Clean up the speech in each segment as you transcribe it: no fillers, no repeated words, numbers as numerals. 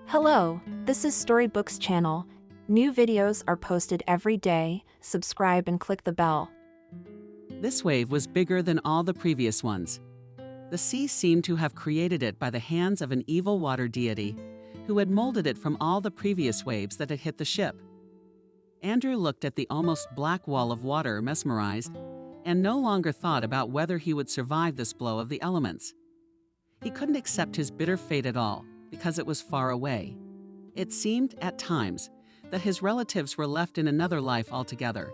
Hello, this is Storybooks channel. New videos are posted every day. Subscribe and click the bell. This wave was bigger than all the previous ones. The sea seemed to have created it by the hands of an evil water deity, who had molded it from all the previous waves that had hit the ship. Andrew looked at the almost black wall of water mesmerized, and no longer thought about whether he would survive this blow of the elements. He couldn't accept his bitter fate at all, because it was far away. It seemed, at times, that his relatives were left in another life altogether.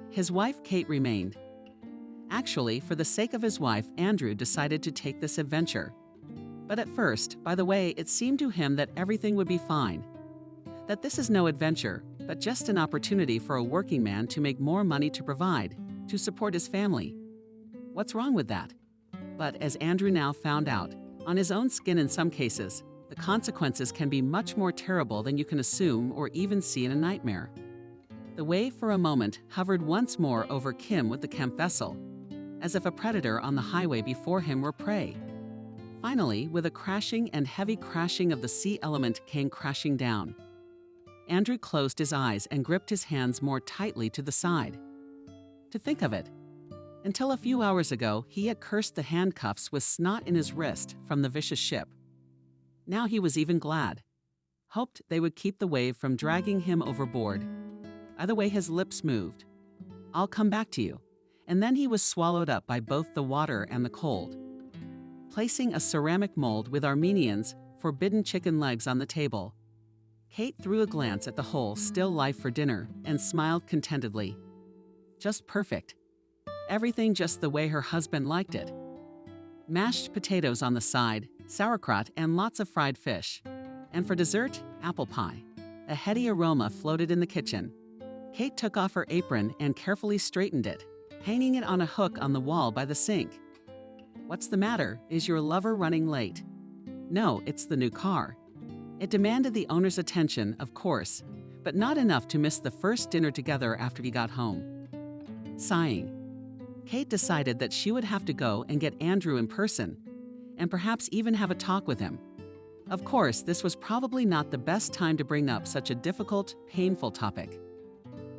His wife, Kate, remained. Actually, for the sake of his wife, Andrew decided to take this adventure. But at first, by the way, it seemed to him that everything would be fine. That this is no adventure, but just an opportunity for a working man to make more money to provide, to support his family. What's wrong with that? But as Andrew now found out, on his own skin in some cases, the consequences can be much more terrible than you can assume or even see in a nightmare. The wave for a moment hovered once more over Kim with the Kemp vessel, as if a predator on the highway before him were prey. Finally, with a crashing and heavy crashing of the sea element came crashing down. Andrew closed his eyes and gripped his hands more tightly to the side. To think of it, until a few hours ago, he had cursed the handcuffs with snot in his wrist from the vicious ship. Now he was even glad. Hoped they would keep the wave from dragging him overboard. By the way his lips moved. "I'll come back to you." And then he was swallowed up by both the water and the cold. Placing a ceramic mold with Armenians' forbidden chicken legs on the table, Kate threw a glance at the whole still life for dinner and smiled contentedly. Just perfect. Everything just the way her husband liked it. Mashed potatoes on the side, sauerkraut, and lots of fried fish. And for dessert, apple pie. A heady aroma floated in the kitchen. Kate took off her apron and carefully straightened it, hanging it on a hook on the wall by the sink. "What's the matter? Is your lover running late?" "No, it's the new car." It demanded the owner's attention, of course, but not enough to miss the first dinner together after he got home. Sighing, Kate decided that she would have to go and get Andrew in person, and perhaps even have a talk with him. Of course, this was probably not the best time to bring up such a difficult, painful topic.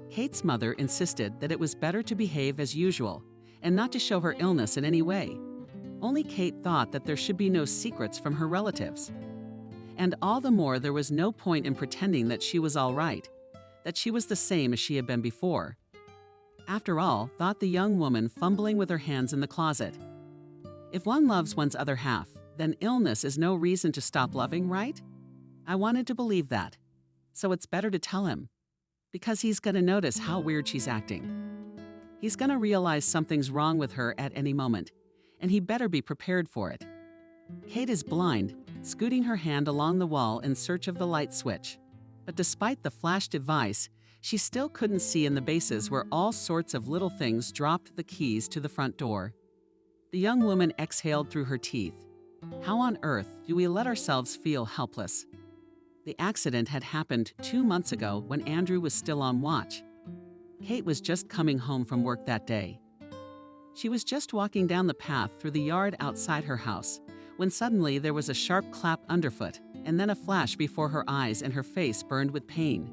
Kate's mother insisted that it was better to behave as usual and not to show her illness in any way. Only Kate thought that there should be no secrets from her relatives. And all the more there was no point in pretending that she was all right, that she was the same as she had been before. After all, thought the young woman fumbling with her hands in the closet. If one loves one's other half, then illness is no reason to stop loving, right? I wanted to believe that. So it's better to tell him. Because he's gonna notice how weird she's acting. He's gonna realize something's wrong with her at any moment, and he better be prepared for it. Kate is blind, scooting her hand along the wall in search of the light switch. But despite the flash device, she still couldn't see in the bases where all sorts of little things dropped the keys to the front door. The young woman exhaled through her teeth. How on earth do we let ourselves feel helpless? The accident had happened 2 months ago when Andrew was still on watch. Kate was just coming home from work that day. She was just walking down the path through the yard outside her house when suddenly there was a sharp clap underfoot and then a flash before her eyes and her face burned with pain.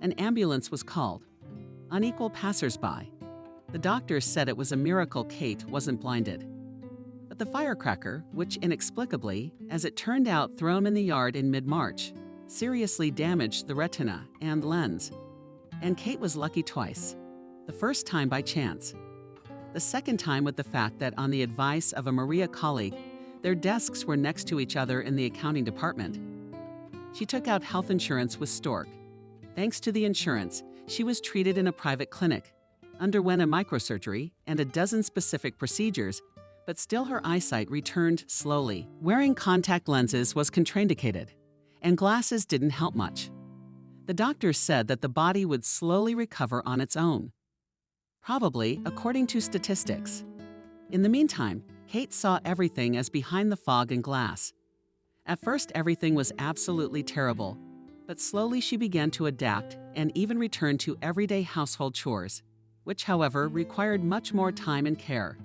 An ambulance was called. Unequal passers-by. The doctors said it was a miracle Kate wasn't blinded. But the firecracker, which inexplicably, as it turned out thrown in the yard in mid-March, seriously damaged the retina and lens. And Kate was lucky twice. The first time by chance. The second time with the fact that on the advice of a Maria colleague, their desks were next to each other in the accounting department. She took out health insurance with Stork. Thanks to the insurance, she was treated in a private clinic, underwent a microsurgery and a dozen specific procedures, but still her eyesight returned slowly. Wearing contact lenses was contraindicated, and glasses didn't help much. The doctors said that the body would slowly recover on its own. Probably, according to statistics. In the meantime, Kate saw everything as behind the fog and glass. At first, everything was absolutely terrible, but slowly she began to adapt and even return to everyday household chores, which, however, required much more time and care.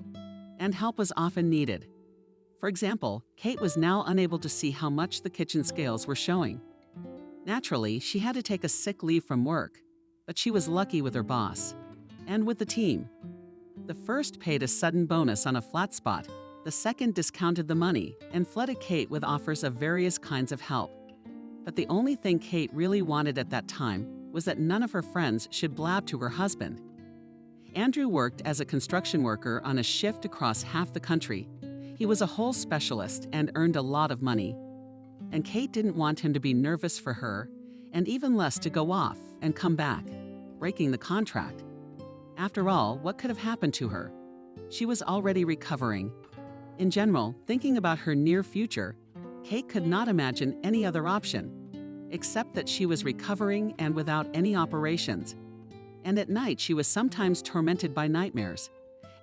And help was often needed. For example, Kate was now unable to see how much the kitchen scales were showing. Naturally, she had to take a sick leave from work, but she was lucky with her boss and with the team. The first paid a sudden bonus on a flat spot, the second discounted the money and flooded Kate with offers of various kinds of help. But the only thing Kate really wanted at that time was that none of her friends should blab to her husband. Andrew worked as a construction worker on a shift across half the country. He was a whole specialist and earned a lot of money. And Kate didn't want him to be nervous for her, and even less to go off and come back, breaking the contract. After all, what could have happened to her? She was already recovering. In general, thinking about her near future, Kate could not imagine any other option, except that she was recovering and without any operations. And at night she was sometimes tormented by nightmares,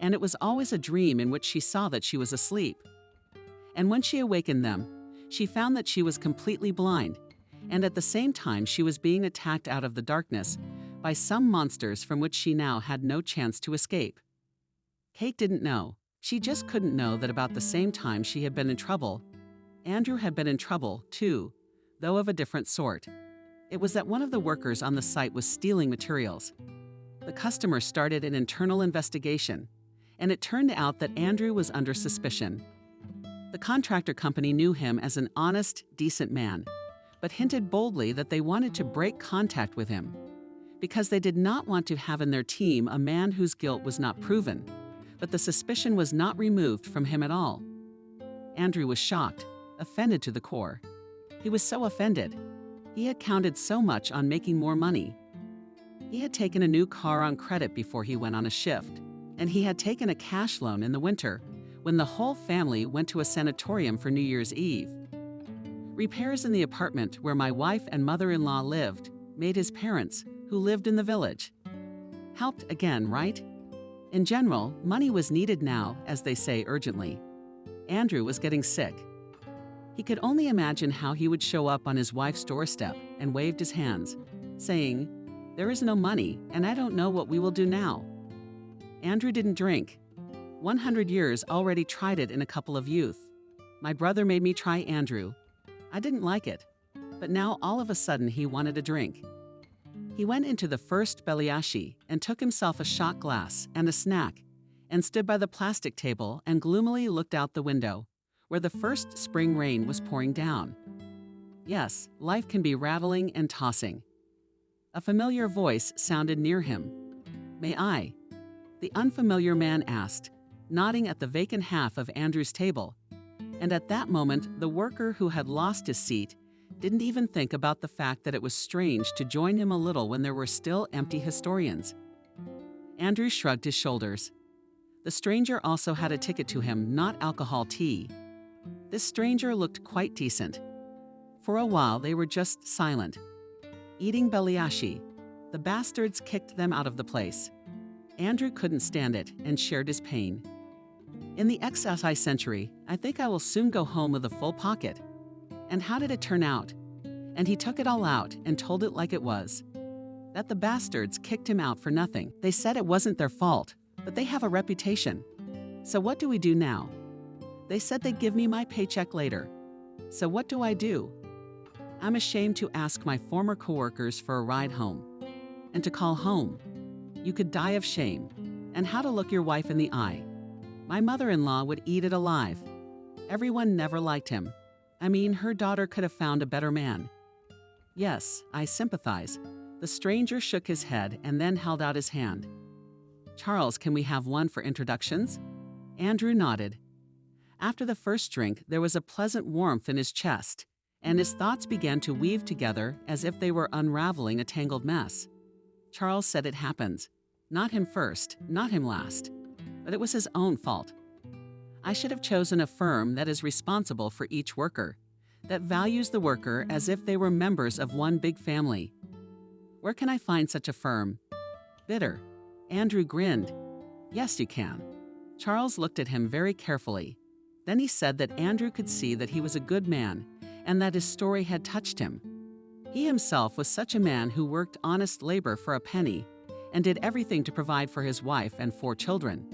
and it was always a dream in which she saw that she was asleep. And when she awakened them, she found that she was completely blind, and at the same time she was being attacked out of the darkness by some monsters from which she now had no chance to escape. Kate didn't know. She just couldn't know that about the same time she had been in trouble, Andrew had been in trouble too, though of a different sort. It was that one of the workers on the site was stealing materials. The customer started an internal investigation, and it turned out that Andrew was under suspicion. The contractor company knew him as an honest, decent man, but hinted boldly that they wanted to break contact with him, because they did not want to have in their team a man whose guilt was not proven, but the suspicion was not removed from him at all. Andrew was shocked, offended to the core. He was so offended. He had counted so much on making more money. He had taken a new car on credit before he went on a shift, and he had taken a cash loan in the winter when the whole family went to a sanatorium for New Year's Eve. Repairs in the apartment where my wife and mother-in-law lived made his parents, who lived in the village. Helped again, right? In general, money was needed now, as they say urgently. Andrew was getting sick. He could only imagine how he would show up on his wife's doorstep and waved his hands, saying, "There is no money, and I don't know what we will do now." Andrew didn't drink. 100 years already tried it in a couple of youth. My brother made me try Andrew. I didn't like it, but now all of a sudden he wanted a drink. He went into the first Beliashi and took himself a shot glass and a snack and stood by the plastic table and gloomily looked out the window, where the first spring rain was pouring down. Yes, life can be rattling and tossing. A familiar voice sounded near him. "May I?" The unfamiliar man asked, nodding at the vacant half of Andrew's table. And at that moment, the worker who had lost his seat didn't even think about the fact that it was strange to join him a little when there were still empty historians. Andrew shrugged his shoulders. The stranger also had a ticket to him, not alcohol tea. This stranger looked quite decent. For a while they were just silent, eating Beliashi. The bastards kicked them out of the place. Andrew couldn't stand it and shared his pain. In the XSI century, I think I will soon go home with a full pocket. And how did it turn out? And he took it all out and told it like it was. That the bastards kicked him out for nothing. They said it wasn't their fault, but they have a reputation. So what do we do now? They said they'd give me my paycheck later. So what do I do? I'm ashamed to ask my former coworkers for a ride home. And to call home. You could die of shame. And how to look your wife in the eye. My mother-in-law would eat it alive. Everyone never liked him. I mean, her daughter could have found a better man. Yes, I sympathize. The stranger shook his head and then held out his hand. "Charles, can we have one for introductions?" Andrew nodded. After the first drink, there was a pleasant warmth in his chest, and his thoughts began to weave together as if they were unraveling a tangled mess. Charles said it happens. Not him first, not him last. But it was his own fault. I should have chosen a firm that is responsible for each worker, that values the worker as if they were members of one big family. Where can I find such a firm? Bitter. Andrew grinned. Yes, you can. Charles looked at him very carefully. Then he said that Andrew could see that he was a good man and that his story had touched him. He himself was such a man who worked honest labor for a penny and did everything to provide for his wife and 4 children.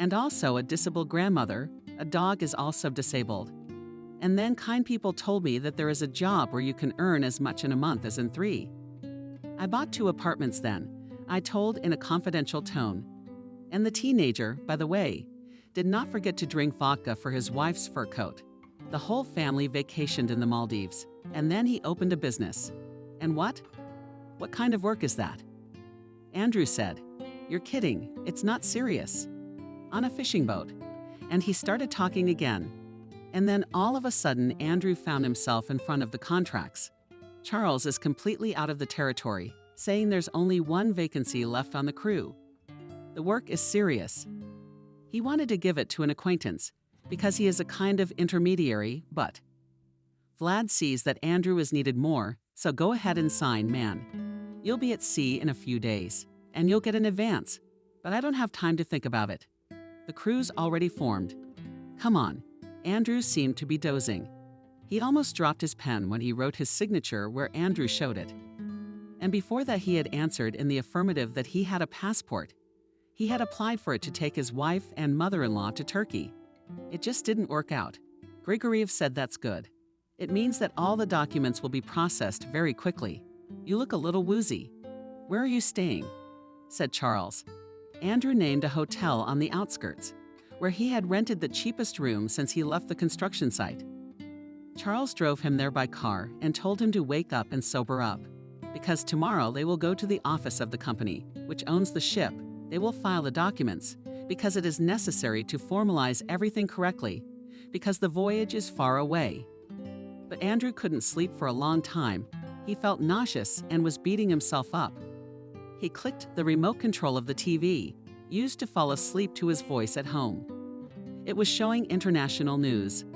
And also a disabled grandmother. A dog is also disabled. And then kind people told me that there is a job where you can earn as much in a month as in 3. I bought 2 apartments then, I told in a confidential tone. And the teenager, by the way, did not forget to drink vodka for his wife's fur coat. The whole family vacationed in the Maldives, and then he opened a business. And what? What kind of work is that? Andrew said, "You're kidding, it's not serious." On a fishing boat. And he started talking again. And then all of a sudden, Andrew found himself in front of the contracts. Charles is completely out of the territory, saying there's only 1 vacancy left on the crew. The work is serious. He wanted to give it to an acquaintance, because he is a kind of intermediary, but Vlad sees that Andrew is needed more, so go ahead and sign, man. You'll be at sea in a few days, and you'll get an advance, but I don't have time to think about it. The crew's already formed. Come on. Andrew seemed to be dozing. He almost dropped his pen when he wrote his signature where Andrew showed it. And before that he had answered in the affirmative that he had a passport. He had applied for it to take his wife and mother-in-law to Turkey. It just didn't work out. Grigoriev said that's good. It means that all the documents will be processed very quickly. You look a little woozy. Where are you staying? Said Charles. Andrew named a hotel on the outskirts, where he had rented the cheapest room since he left the construction site. Charles drove him there by car and told him to wake up and sober up, because tomorrow they will go to the office of the company, which owns the ship. They will file the documents, because it is necessary to formalize everything correctly, because the voyage is far away. But Andrew couldn't sleep for a long time. He felt nauseous and was beating himself up. He clicked the remote control of the TV, used to fall asleep to his voice at home. It was showing international news.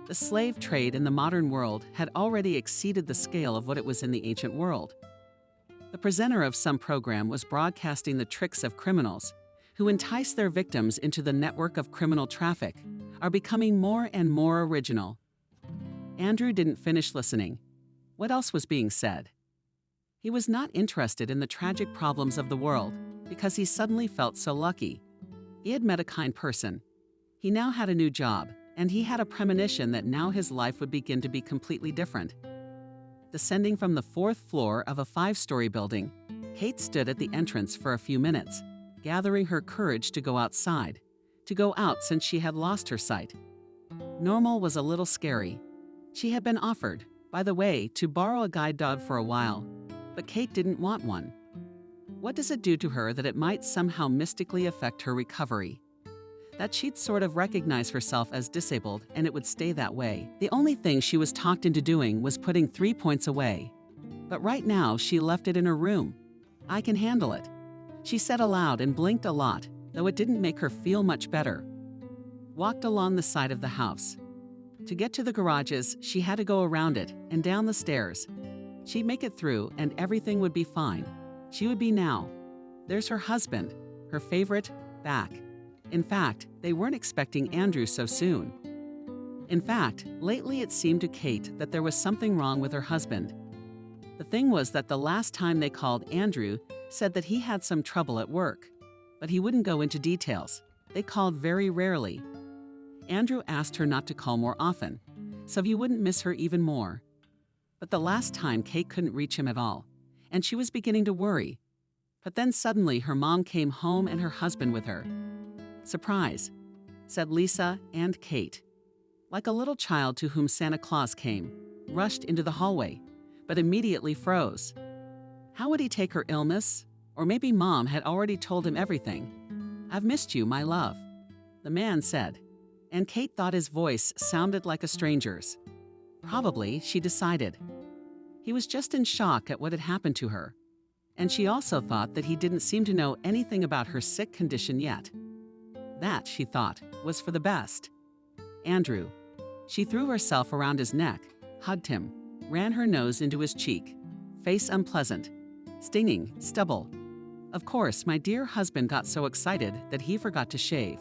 The slave trade in the modern world had already exceeded the scale of what it was in the ancient world. The presenter of some program was broadcasting the tricks of criminals, who entice their victims into the network of criminal traffic, are becoming more and more original. Andrew didn't finish listening. What else was being said? He was not interested in the tragic problems of the world, because he suddenly felt so lucky. He had met a kind person. He now had a new job, and he had a premonition that now his life would begin to be completely different. Descending from the 4th floor of a 5-story building, Kate stood at the entrance for a few minutes, gathering her courage to go outside, to go out since she had lost her sight. Normal was a little scary. She had been offered, by the way, to borrow a guide dog for a while, but Kate didn't want one. What does it do to her that it might somehow mystically affect her recovery? That she'd sort of recognize herself as disabled and it would stay that way. The only thing she was talked into doing was putting 3 points away. But right now, she left it in her room. I can handle it. She said aloud and blinked a lot, though it didn't make her feel much better. Walked along the side of the house. To get to the garages, she had to go around it and down the stairs. She'd make it through and everything would be fine. She would be now. There's her husband, her favorite, back. In fact, they weren't expecting Andrew so soon. In fact, lately it seemed to Kate that there was something wrong with her husband. The thing was that the last time they called, Andrew said that he had some trouble at work, but he wouldn't go into details. They called very rarely. Andrew asked her not to call more often, so he wouldn't miss her even more. But the last time Kate couldn't reach him at all, and she was beginning to worry. But then suddenly her mom came home and her husband with her. Surprise, said Lisa and Kate. Like a little child to whom Santa Claus came, rushed into the hallway, but immediately froze. How would he take her illness? Or maybe Mom had already told him everything. "I've missed you, my love," the man said, and Kate thought his voice sounded like a stranger's. Probably, she decided. He was just in shock at what had happened to her, and she also thought that he didn't seem to know anything about her sick condition yet. That, she thought, was for the best. Andrew. She threw herself around his neck, hugged him, ran her nose into his cheek. Face unpleasant. Stinging, stubble. Of course, my dear husband got so excited that he forgot to shave.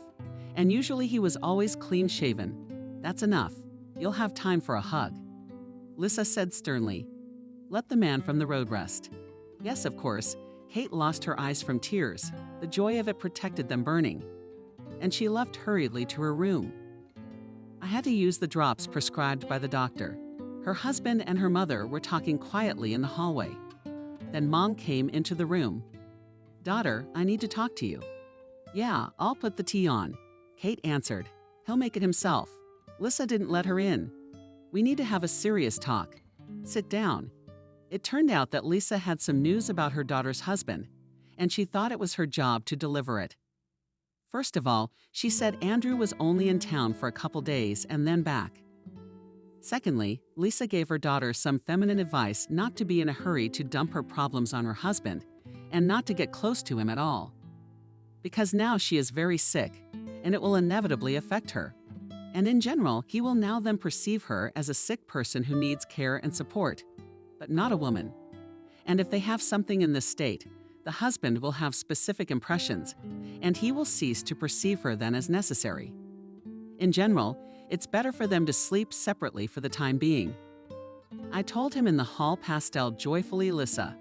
And usually he was always clean-shaven. That's enough. You'll have time for a hug. Lisa said sternly. Let the man from the road rest. Yes, of course. Kate lost her eyes from tears. The joy of it protected them burning. And she left hurriedly to her room. I had to use the drops prescribed by the doctor. Her husband and her mother were talking quietly in the hallway. Then Mom came into the room. "Daughter, I need to talk to you." "Yeah, I'll put the tea on," Kate answered. "He'll make it himself." Lisa didn't let her in. "We need to have a serious talk. Sit down." It turned out that Lisa had some news about her daughter's husband, and she thought it was her job to deliver it. First of all, she said Andrew was only in town for a couple days and then back. Secondly, Lisa gave her daughter some feminine advice not to be in a hurry to dump her problems on her husband and not to get close to him at all. Because now she is very sick, and it will inevitably affect her. And in general, he will now then perceive her as a sick person who needs care and support, but not a woman. And if they have something in this state, the husband will have specific impressions, and he will cease to perceive her then as necessary. In general, it's better for them to sleep separately for the time being. I told him in the hall pastel joyfully Lisa.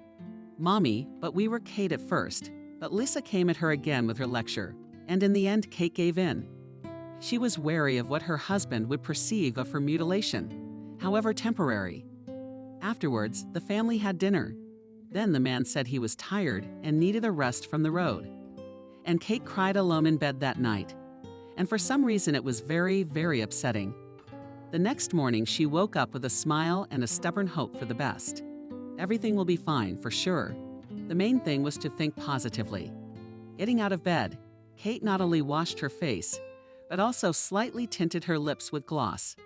Mommy, but we were Kate at first, but Lisa came at her again with her lecture, and in the end Kate gave in. She was wary of what her husband would perceive of her mutilation, however temporary. Afterwards, the family had dinner. Then the man said he was tired and needed a rest from the road. And Kate cried alone in bed that night. And for some reason it was very, very upsetting. The next morning she woke up with a smile and a stubborn hope for the best. Everything will be fine, for sure. The main thing was to think positively. Getting out of bed, Kate not only washed her face, but also slightly tinted her lips with gloss.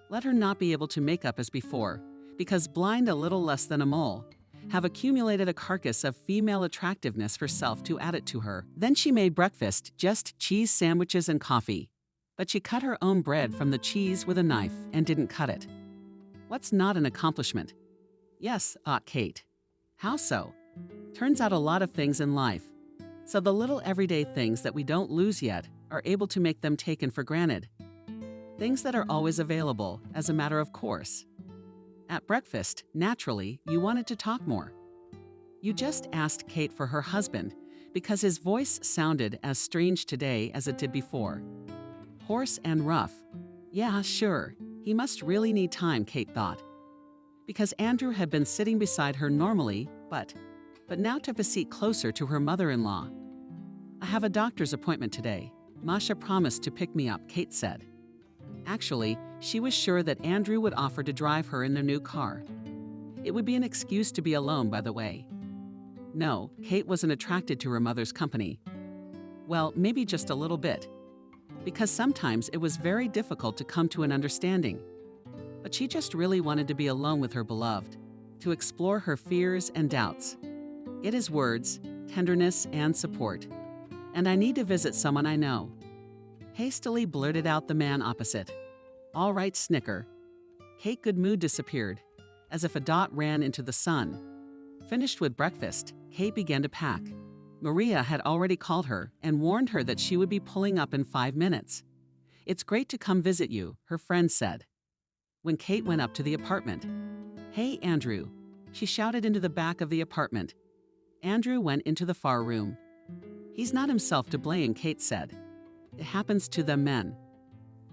Let her not be able to make up as before, because blind a little less than a mole, have accumulated a carcass of female attractiveness herself to add it to her. Then she made breakfast, just cheese sandwiches and coffee. But she cut her own bread from the cheese with a knife and didn't cut it. What's not an accomplishment? Yes, thought Kate. How so? Turns out a lot of things in life. So the little everyday things that we don't lose yet are able to make them taken for granted. Things that are always available as a matter of course. At breakfast, naturally, you wanted to talk more. You just asked Kate for her husband because his voice sounded as strange today as it did before. Hoarse and rough. Yeah, sure. He must really need time, Kate thought. Because Andrew had been sitting beside her normally, but now took a seat closer to her mother-in-law. I have a doctor's appointment today. Masha promised to pick me up, Kate said. Actually, she was sure that Andrew would offer to drive her in their new car. It would be an excuse to be alone, by the way. No, Kate wasn't attracted to her mother's company. Well, maybe just a little bit. Because sometimes it was very difficult to come to an understanding. But she just really wanted to be alone with her beloved, to explore her fears and doubts. Get his words, tenderness, and support. And I need to visit someone I know. Hastily blurted out the man opposite. All right, snicker. Kate's good mood disappeared, as if a dot ran into the sun. Finished with breakfast, Kate began to pack. Maria had already called her and warned her that she would be pulling up in 5 minutes. It's great to come visit you, her friend said. When Kate went up to the apartment. Hey, Andrew, she shouted into the back of the apartment. Andrew went into the far room. He's not himself to blame, Kate said. It happens to them men.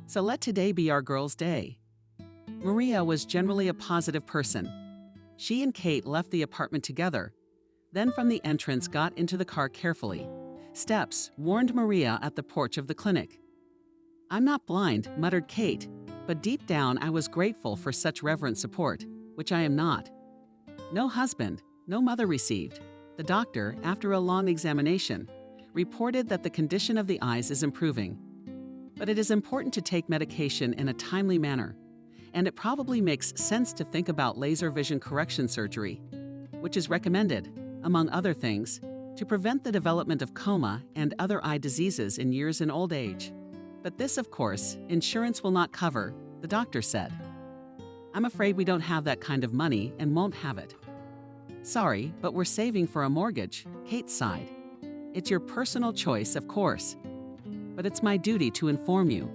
So let today be our girl's day. Maria was generally a positive person. She and Kate left the apartment together, then from the entrance got into the car carefully. Steps warned Maria at the porch of the clinic. I'm not blind, muttered Kate, but deep down I was grateful for such reverent support, which I am not. No husband, no mother received. The doctor, after a long examination, reported that the condition of the eyes is improving. But it is important to take medication in a timely manner, and it probably makes sense to think about laser vision correction surgery, which is recommended, among other things, to prevent the development of coma and other eye diseases in years in old age. But this, of course, insurance will not cover, the doctor said. I'm afraid we don't have that kind of money and won't have it. Sorry, but we're saving for a mortgage, Kate sighed. It's your personal choice, of course. But it's my duty to inform you.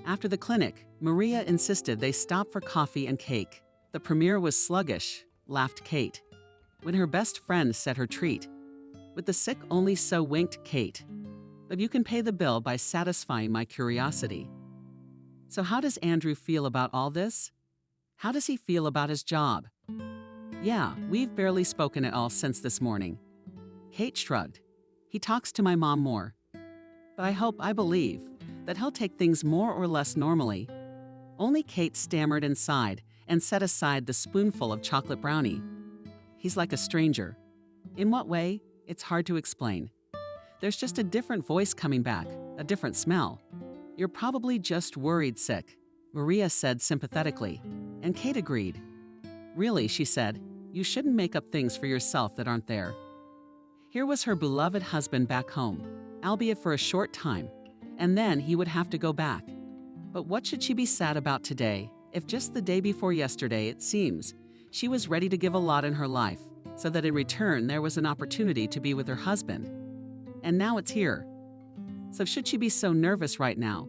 After the clinic, Maria insisted they stop for coffee and cake. The premiere was sluggish, laughed Kate, when her best friend set her treat. With the sick only so winked Kate. But you can pay the bill by satisfying my curiosity. So how does Andrew feel about all this? How does he feel about his job? Yeah, we've barely spoken at all since this morning. Kate shrugged. He talks to my mom more. But I believe, that he'll take things more or less normally. Only Kate stammered and sighed and set aside the spoonful of chocolate brownie. He's like a stranger. In what way? It's hard to explain. There's just a different voice coming back, a different smell. You're probably just worried sick, Maria said sympathetically, and Kate agreed. Really, she said, you shouldn't make up things for yourself that aren't there. Here was her beloved husband back home, albeit for a short time, and then he would have to go back. But what should she be sad about today, if just the day before yesterday, it seems, she was ready to give a lot in her life, so that in return there was an opportunity to be with her husband. And now it's here. So should she be so nervous right now?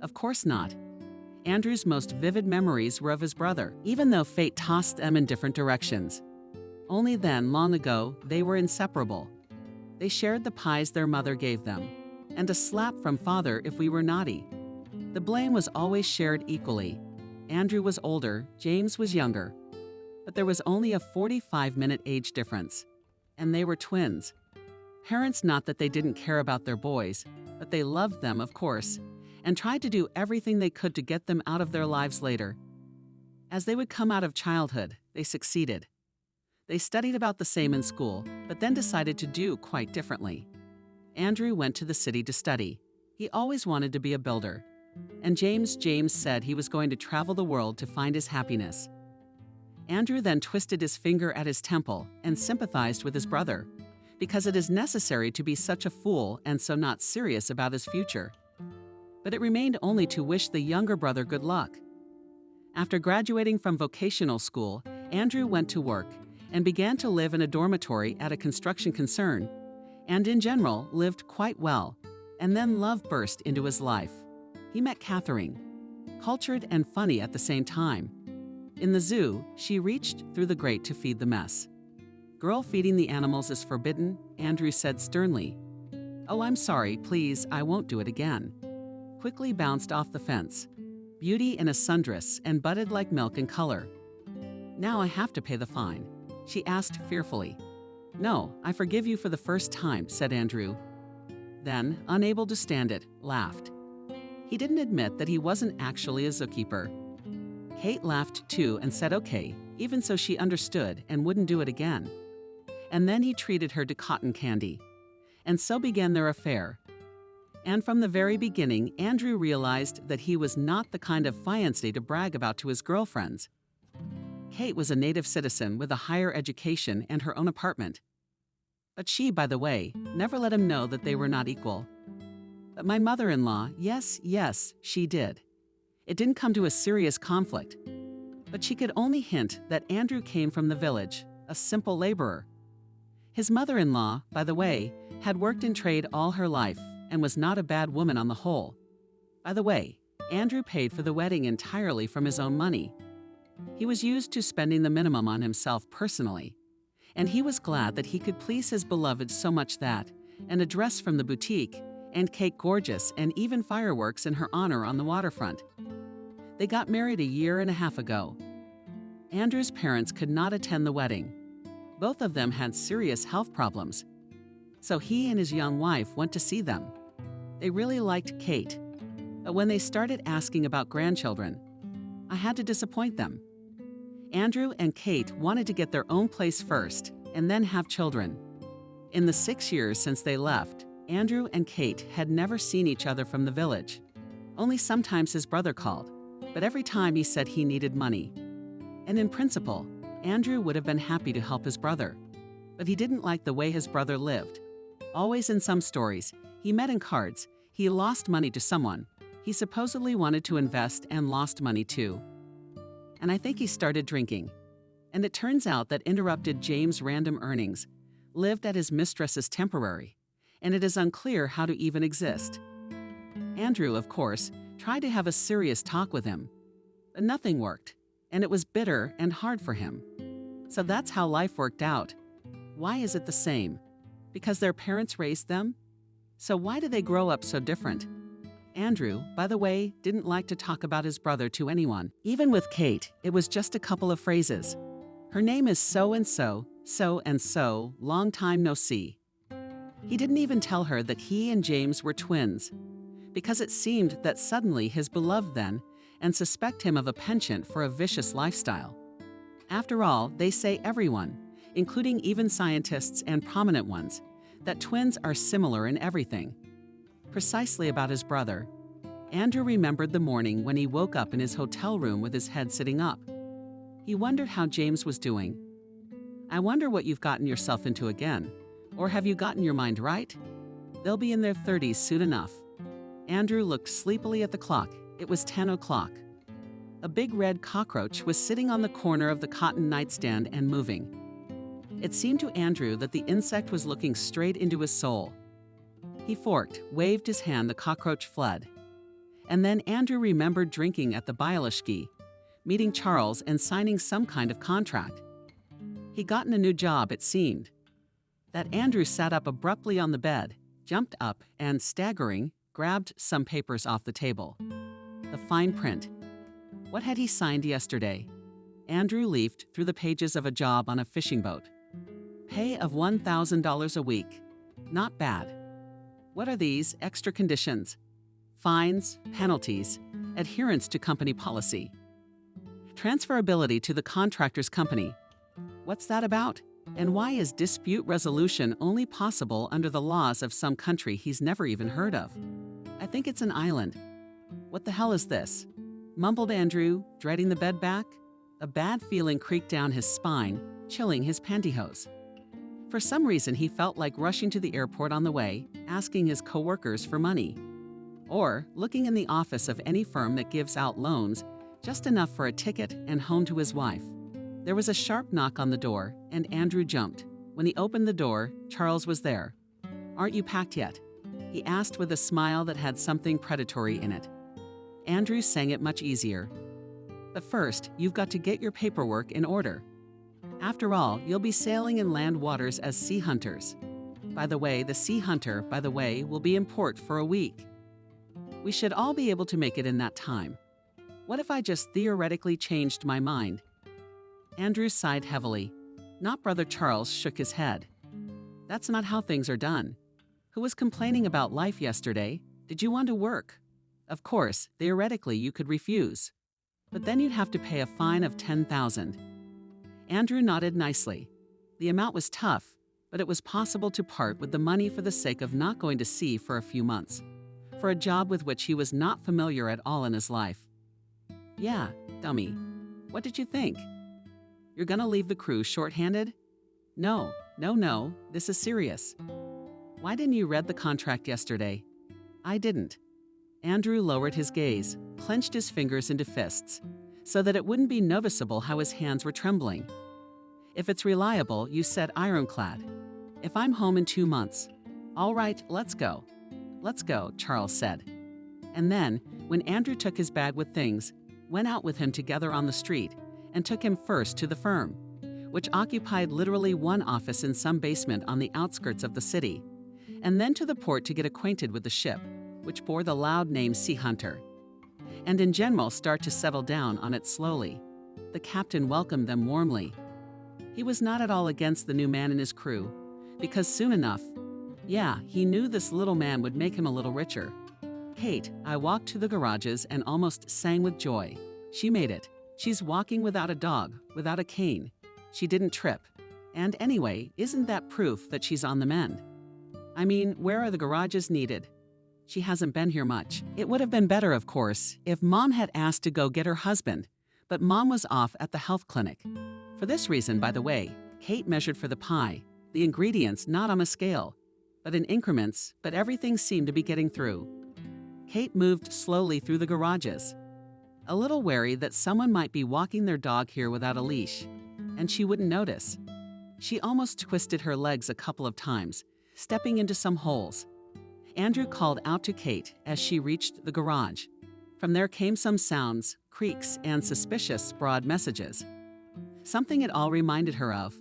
Of course not. Andrew's most vivid memories were of his brother, even though fate tossed them in different directions. Only then, long ago, they were inseparable. They shared the pies their mother gave them, and a slap from father if we were naughty. The blame was always shared equally. Andrew was older, James was younger. But there was only a 45-minute age difference. And they were twins. Parents, not that they didn't care about their boys, but they loved them, of course, and tried to do everything they could to get them out of their lives later. As they would come out of childhood, they succeeded. They studied about the same in school, but then decided to do quite differently. Andrew went to the city to study. He always wanted to be a builder. And James said he was going to travel the world to find his happiness. Andrew then twisted his finger at his temple and sympathized with his brother, because it is necessary to be such a fool and so not serious about his future. But it remained only to wish the younger brother good luck. After graduating from vocational school, Andrew went to work and began to live in a dormitory at a construction concern, and in general lived quite well, and then love burst into his life. He met Catherine, cultured and funny at the same time. In the zoo, she reached through the grate to feed the mess. Girl, feeding the animals is forbidden, Andrew said sternly. Oh, I'm sorry, please, I won't do it again. Quickly bounced off the fence. Beauty in a sundress and budded like milk in color. Now I have to pay the fine, she asked fearfully. No, I forgive you for the first time, said Andrew. Then, unable to stand it, laughed. He didn't admit that he wasn't actually a zookeeper. Kate laughed too and said okay, even so she understood and wouldn't do it again. And then he treated her to cotton candy. And so began their affair. And from the very beginning, Andrew realized that he was not the kind of fiancé to brag about to his girlfriends. Kate was a native citizen with a higher education and her own apartment. But she, by the way, never let him know that they were not equal. But my mother-in-law, yes, she did. It didn't come to a serious conflict. But she could only hint that Andrew came from the village, a simple laborer. His mother-in-law, by the way, had worked in trade all her life and was not a bad woman on the whole. By the way, Andrew paid for the wedding entirely from his own money. He was used to spending the minimum on himself personally, and he was glad that he could please his beloved so much that, and a dress from the boutique, and cake gorgeous, and even fireworks in her honor on the waterfront. They got married a year and a half ago. Andrew's parents could not attend the wedding. Both of them had serious health problems. So he and his young wife went to see them. They really liked Kate. But when they started asking about grandchildren, I had to disappoint them. Andrew and Kate wanted to get their own place first and then have children. In the 6 years since they left, Andrew and Kate had never seen each other from the village. Only sometimes his brother called, but every time he said he needed money. And in principle, Andrew would have been happy to help his brother. But he didn't like the way his brother lived. Always in some stories, he met in cards, he lost money to someone. He supposedly wanted to invest and lost money too. And I think he started drinking. And it turns out that interrupted James' random earnings, lived at his mistress's temporary, and it is unclear how to even exist. Andrew, of course, tried to have a serious talk with him, but nothing worked, and it was bitter and hard for him. So that's how life worked out. Why is it the same? Because their parents raised them? So why do they grow up so different? Andrew, by the way, didn't like to talk about his brother to anyone. Even with Kate, it was just a couple of phrases. Her name is so-and-so, so-and-so, long time no see. He didn't even tell her that he and James were twins, because it seemed that suddenly his beloved then and suspect him of a penchant for a vicious lifestyle. After all, they say everyone, including even scientists and prominent ones, that twins are similar in everything. Precisely about his brother, Andrew remembered the morning when he woke up in his hotel room with his head sitting up. He wondered how James was doing. I wonder what you've gotten yourself into again. Or have you gotten your mind right? They'll be in their 30s soon enough. Andrew looked sleepily at the clock. It was 10 o'clock. A big red cockroach was sitting on the corner of the cotton nightstand and moving. It seemed to Andrew that the insect was looking straight into his soul. He forked, waved his hand, the cockroach fled. And then Andrew remembered drinking at the Bialysky, meeting Charles and signing some kind of contract. He'd gotten a new job, it seemed. That Andrew sat up abruptly on the bed, jumped up, and, staggering, grabbed some papers off the table. The fine print. What had he signed yesterday? Andrew leafed through the pages of a job on a fishing boat. Pay of $1,000 a week. Not bad. What are these extra conditions? Fines, penalties, adherence to company policy. Transferability to the contractor's company. What's that about? And why is dispute resolution only possible under the laws of some country he's never even heard of? I think it's an island. What the hell is this? Mumbled Andrew, dreading the bed back. A bad feeling creaked down his spine, chilling his pantyhose. For some reason, he felt like rushing to the airport on the way, asking his coworkers for money. Or looking in the office of any firm that gives out loans, just enough for a ticket and home to his wife. There was a sharp knock on the door, and Andrew jumped. When he opened the door, Charles was there. "Aren't you packed yet?" he asked with a smile that had something predatory in it. Andrew sang it much easier. "But first, you've got to get your paperwork in order. After all, you'll be sailing in land waters as sea hunters. By the way, the Sea Hunter, will be in port for a week. We should all be able to make it in that time. What if I just theoretically changed my mind?" Andrew sighed heavily. Not Brother Charles shook his head. "That's not how things are done. Who was complaining about life yesterday? Did you want to work? Of course, theoretically you could refuse. But then you'd have to pay a fine of $10,000. Andrew nodded nicely. The amount was tough, but it was possible to part with the money for the sake of not going to sea for a few months, for a job with which he was not familiar at all in his life. "Yeah, dummy. What did you think? You're gonna leave the crew short-handed? No, this is serious. Why didn't you read the contract yesterday?" "I didn't." Andrew lowered his gaze, clenched his fingers into fists, so that it wouldn't be noticeable how his hands were trembling. "If it's reliable, you said ironclad. If I'm home in 2 months. All right, let's go." "Let's go," Charles said. And then, when Andrew took his bag with things, went out with him together on the street, and took him first to the firm, which occupied literally one office in some basement on the outskirts of the city, and then to the port to get acquainted with the ship, which bore the loud name Sea Hunter, and in general start to settle down on it slowly. The captain welcomed them warmly. He was not at all against the new man and his crew, because soon enough, he knew this little man would make him a little richer. "Kate," I walked to the garages and almost sang with joy. "She made it. She's walking without a dog, without a cane. She didn't trip. And anyway, isn't that proof that she's on the mend? I mean, where are the garages needed? She hasn't been here much. It would have been better, of course, if Mom had asked to go get her husband, but Mom was off at the health clinic. For this reason, by the way, Kate measured for the pie, the ingredients not on a scale, but in increments, but everything seemed to be getting through. Kate moved slowly through the garages, a little wary that someone might be walking their dog here without a leash, and she wouldn't notice. She almost twisted her legs a couple of times, stepping into some holes. Andrew called out to Kate as she reached the garage. From there came some sounds, creaks, and suspicious, broad messages. Something it all reminded her of.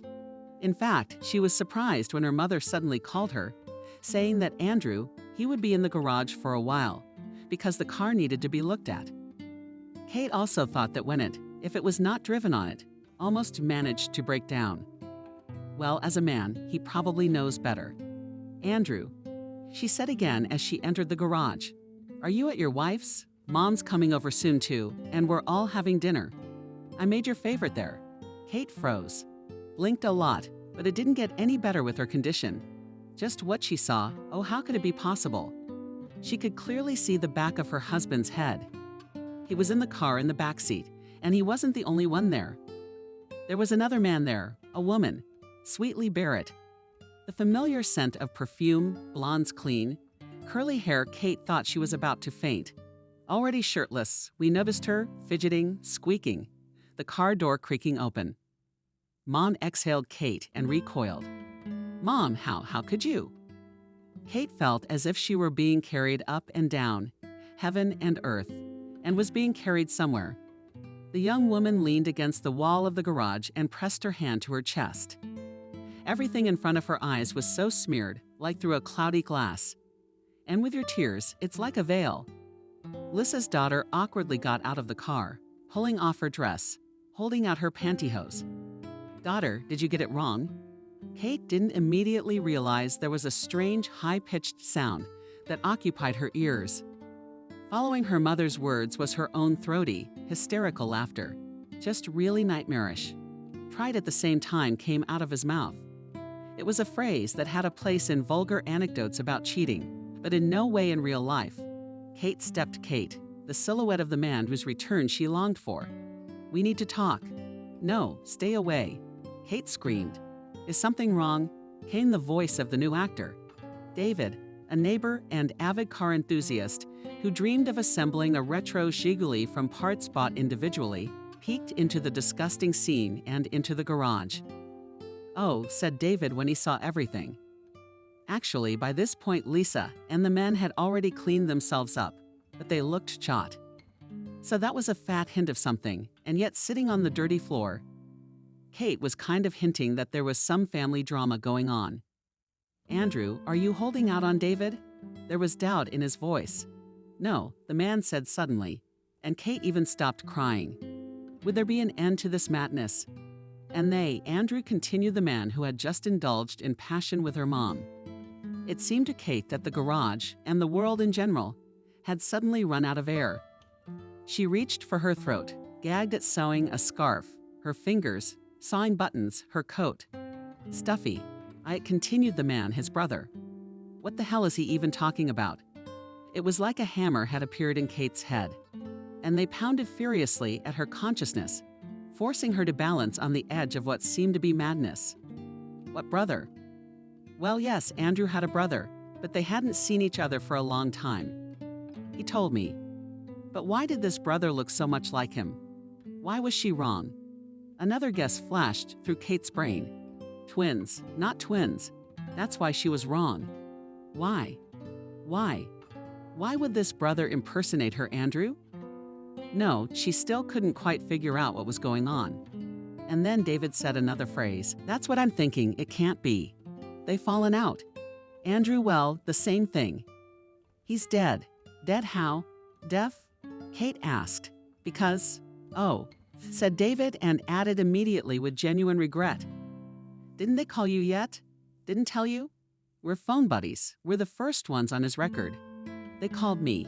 In fact, she was surprised when her mother suddenly called her, saying that Andrew, he would be in the garage for a while, because the car needed to be looked at. Kate also thought that if it was not driven on it, almost managed to break down. Well, as a man, he probably knows better. Andrew, she said again as she entered the garage. Are you at your wife's? Mom's coming over soon too, and we're all having dinner. I made your favorite there. Kate froze, blinked a lot, but it didn't get any better with her condition. Just what she saw, oh, how could it be possible? She could clearly see the back of her husband's head. He was in the car in the back seat, and he wasn't the only one there. There was another man there, a woman, Sweetly Barrett. The familiar scent of perfume, blonde's clean, curly hair. Kate thought she was about to faint. Already shirtless, we noticed her, fidgeting, squeaking, the car door creaking open. Mom exhaled Kate and recoiled. Mom, how could you? Kate felt as if she were being carried up and down, heaven and earth, and was being carried somewhere. The young woman leaned against the wall of the garage and pressed her hand to her chest. Everything in front of her eyes was so smeared, like through a cloudy glass. And with your tears, it's like a veil. Lissa's daughter awkwardly got out of the car, pulling off her dress, holding out her pantyhose. Daughter, did you get it wrong? Kate didn't immediately realize there was a strange, high-pitched sound that occupied her ears. Following her mother's words was her own throaty, hysterical laughter, just really nightmarish. Pride at the same time came out of his mouth. It was a phrase that had a place in vulgar anecdotes about cheating, but in no way in real life. Kate stepped the silhouette of the man whose return she longed for. We need to talk. No, stay away. Kate screamed. Is something wrong? Came the voice of the new actor. David, a neighbor and avid car enthusiast who dreamed of assembling a retro Zhiguli from parts bought individually, peeked into the disgusting scene and into the garage. Oh, said David when he saw everything. Actually, by this point, Lisa and the men had already cleaned themselves up, but they looked shot. So that was a fat hint of something, and yet sitting on the dirty floor, Kate was kind of hinting that there was some family drama going on. Andrew, are you holding out on David? There was doubt in his voice. No, the man said suddenly, and Kate even stopped crying. Would there be an end to this madness? And Andrew continued, the man who had just indulged in passion with her mom. It seemed to Kate that the garage, and the world in general, had suddenly run out of air. She reached for her throat, gagged at sewing a scarf, her fingers, sawing buttons, her coat. Stuffy. Continued the man, his brother. What the hell is he even talking about? It was like a hammer had appeared in Kate's head, and they pounded furiously at her consciousness, forcing her to balance on the edge of what seemed to be madness. What brother? Well, yes, Andrew had a brother, but they hadn't seen each other for a long time. He told me. But why did this brother look so much like him? Why was she wrong? Another guess flashed through Kate's brain. Twins, not twins. That's why she was wrong. Why? Why? Why would this brother impersonate her, Andrew? No, she still couldn't quite figure out what was going on. And then David said another phrase. That's what I'm thinking, it can't be. They've fallen out. Andrew, well, the same thing. He's dead. Dead how? Deaf? Kate asked. Because, oh, said David and added immediately with genuine regret. Didn't they call you yet? Didn't tell you? We're phone buddies. We're the first ones on his record. They called me.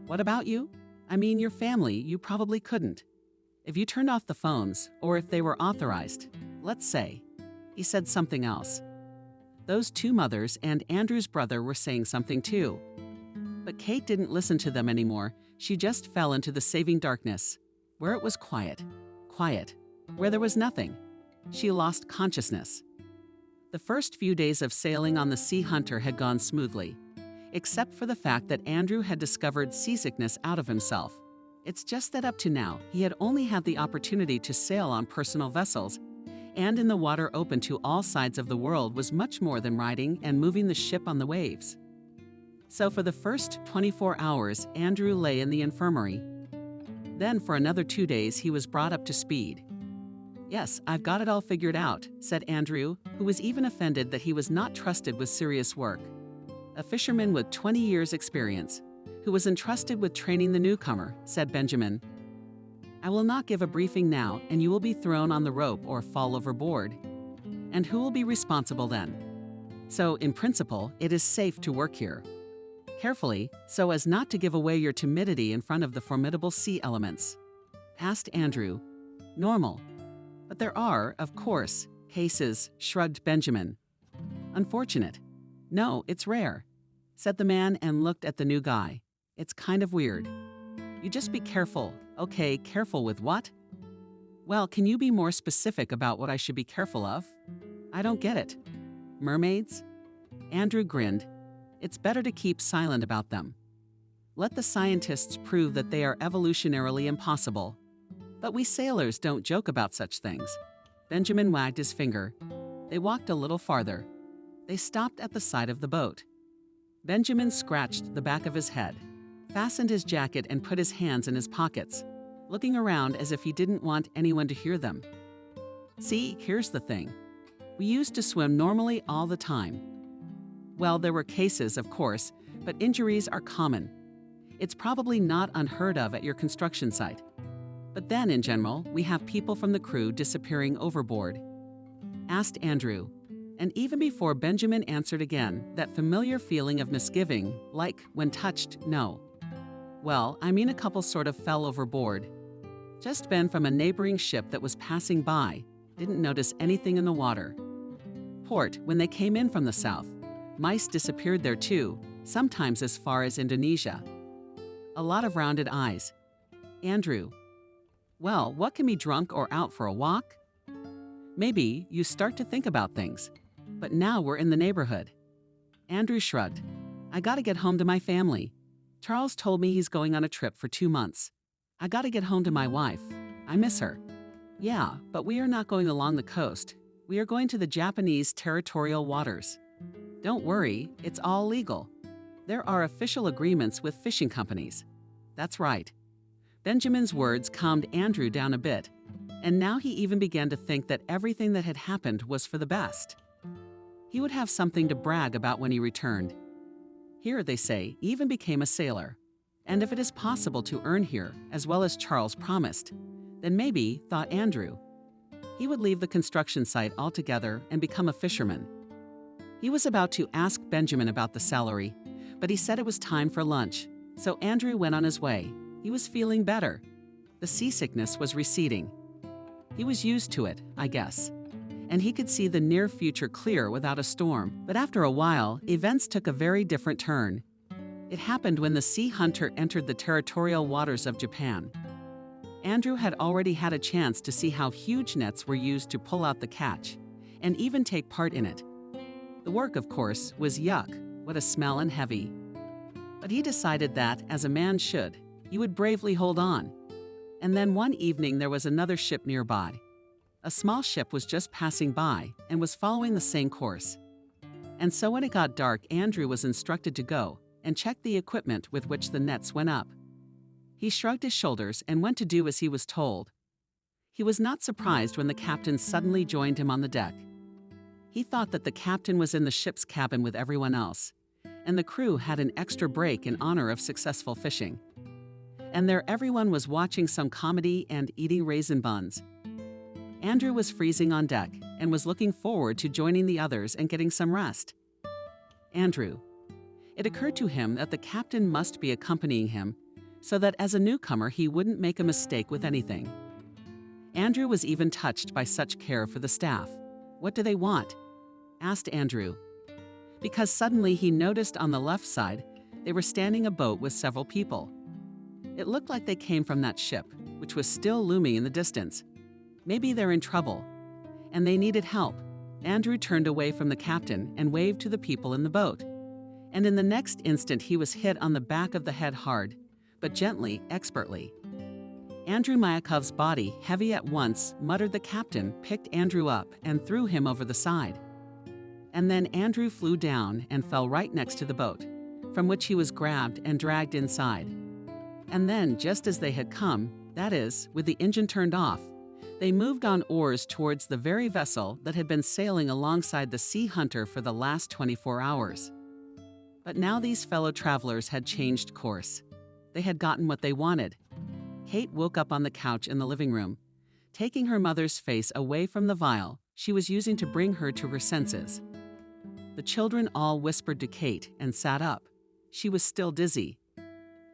What about you? I mean, your family, you probably couldn't. If you turned off the phones, or if they were authorized, let's say. He said something else. Those two mothers and Andrew's brother were saying something too. But Kate didn't listen to them anymore. She just fell into the saving darkness, where it was quiet, where there was nothing. She lost consciousness. The first few days of sailing on the Sea Hunter had gone smoothly, except for the fact that Andrew had discovered seasickness out of himself. It's just that up to now, he had only had the opportunity to sail on personal vessels, and in the water open to all sides of the world was much more than riding and moving the ship on the waves. So for the first 24 hours, Andrew lay in the infirmary. Then for another 2 days, he was brought up to speed. Yes, I've got it all figured out, said Andrew, who was even offended that he was not trusted with serious work. A fisherman with 20 years' experience, who was entrusted with training the newcomer, said Benjamin. I will not give a briefing now, and you will be thrown on the rope or fall overboard. And who will be responsible then? So, in principle, it is safe to work here. Carefully, so as not to give away your timidity in front of the formidable sea elements. Asked Andrew. Normal. But there are, of course, cases, shrugged Benjamin. Unfortunate. No, it's rare, said the man and looked at the new guy. It's kind of weird. You just be careful. Okay, careful with what? Well, can you be more specific about what I should be careful of? I don't get it. Mermaids? Andrew grinned. It's better to keep silent about them. Let the scientists prove that they are evolutionarily impossible. But we sailors don't joke about such things. Benjamin wagged his finger. They walked a little farther. They stopped at the side of the boat. Benjamin scratched the back of his head, fastened his jacket and put his hands in his pockets, looking around as if he didn't want anyone to hear them. See, here's the thing. We used to swim normally all the time. Well, there were cases, of course, but injuries are common. It's probably not unheard of at your construction site. But then, in general, we have people from the crew disappearing overboard. Asked Andrew, and even before Benjamin answered again, that familiar feeling of misgiving, like when touched, no. Well, I mean a couple sort of fell overboard. Just been from a neighboring ship that was passing by, didn't notice anything in the water. Port, when they came in from the south, mice disappeared there too, sometimes as far as Indonesia. A lot of rounded eyes. Andrew. Well, what can be drunk or out for a walk? Maybe you start to think about things. But now we're in the neighborhood. Andrew shrugged. I gotta get home to my family. Charles told me he's going on a trip for 2 months. I gotta get home to my wife. I miss her. Yeah, but we are not going along the coast. We are going to the Japanese territorial waters. Don't worry, it's all legal. There are official agreements with fishing companies. That's right. Benjamin's words calmed Andrew down a bit, and now he even began to think that everything that had happened was for the best. He would have something to brag about when he returned. Here, they say, even became a sailor. And if it is possible to earn here, as well as Charles promised, then maybe, thought Andrew, he would leave the construction site altogether and become a fisherman. He was about to ask Benjamin about the salary, but he said it was time for lunch, so Andrew went on his way. He was feeling better. The seasickness was receding. He was used to it, I guess, and he could see the near future clear without a storm. But after a while, events took a very different turn. It happened when the Sea Hunter entered the territorial waters of Japan. Andrew had already had a chance to see how huge nets were used to pull out the catch, and even take part in it. The work, of course, was yuck, what a smell and heavy. But he decided that, as a man should, he would bravely hold on. And then one evening there was another ship nearby. A small ship was just passing by and was following the same course. And so when it got dark, Andrew was instructed to go and check the equipment with which the nets went up. He shrugged his shoulders and went to do as he was told. He was not surprised when the captain suddenly joined him on the deck. He thought that the captain was in the ship's cabin with everyone else, and the crew had an extra break in honor of successful fishing. And there everyone was watching some comedy and eating raisin buns. Andrew was freezing on deck and was looking forward to joining the others and getting some rest. Andrew. It occurred to him that the captain must be accompanying him so that as a newcomer he wouldn't make a mistake with anything. Andrew was even touched by such care for the staff. What do they want? Asked Andrew. Because suddenly he noticed on the left side they were standing a boat with several people. It looked like they came from that ship, which was still looming in the distance. Maybe they're in trouble, and they needed help. Andrew turned away from the captain and waved to the people in the boat. And in the next instant he was hit on the back of the head hard, but gently, expertly. Andrew Mayakov's body, heavy at once, muttered the captain, picked Andrew up and threw him over the side. And then Andrew flew down and fell right next to the boat, from which he was grabbed and dragged inside. And then, just as they had come, that is, with the engine turned off, they moved on oars towards the very vessel that had been sailing alongside the Sea Hunter for the last 24 hours. But now these fellow travelers had changed course. They had gotten what they wanted. Kate woke up on the couch in the living room, taking her mother's face away from the vial she was using to bring her to her senses. The children all whispered to Kate and sat up. She was still dizzy.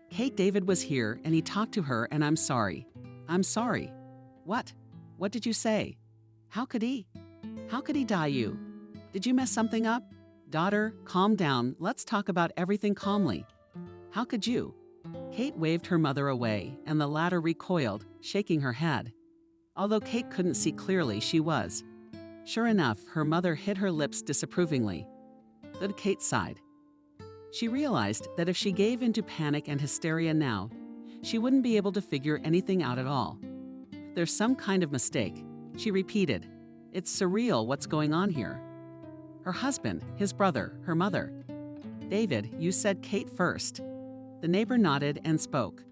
Kate, David was here and he talked to her, and I'm sorry. I'm sorry. What? What did you say? How could he? How could he die you? Did you mess something up? Daughter, calm down. Let's talk about everything calmly. How could you? Kate waved her mother away, and the latter recoiled, shaking her head. Although Kate couldn't see clearly, she was. Sure enough, her mother hit her lips disapprovingly. Then Kate sighed. She realized that if she gave into panic and hysteria now, she wouldn't be able to figure anything out at all. There's some kind of mistake, she repeated. It's surreal what's going on here. Her husband, his brother, her mother. David, you said Kate first. The neighbor nodded and spoke.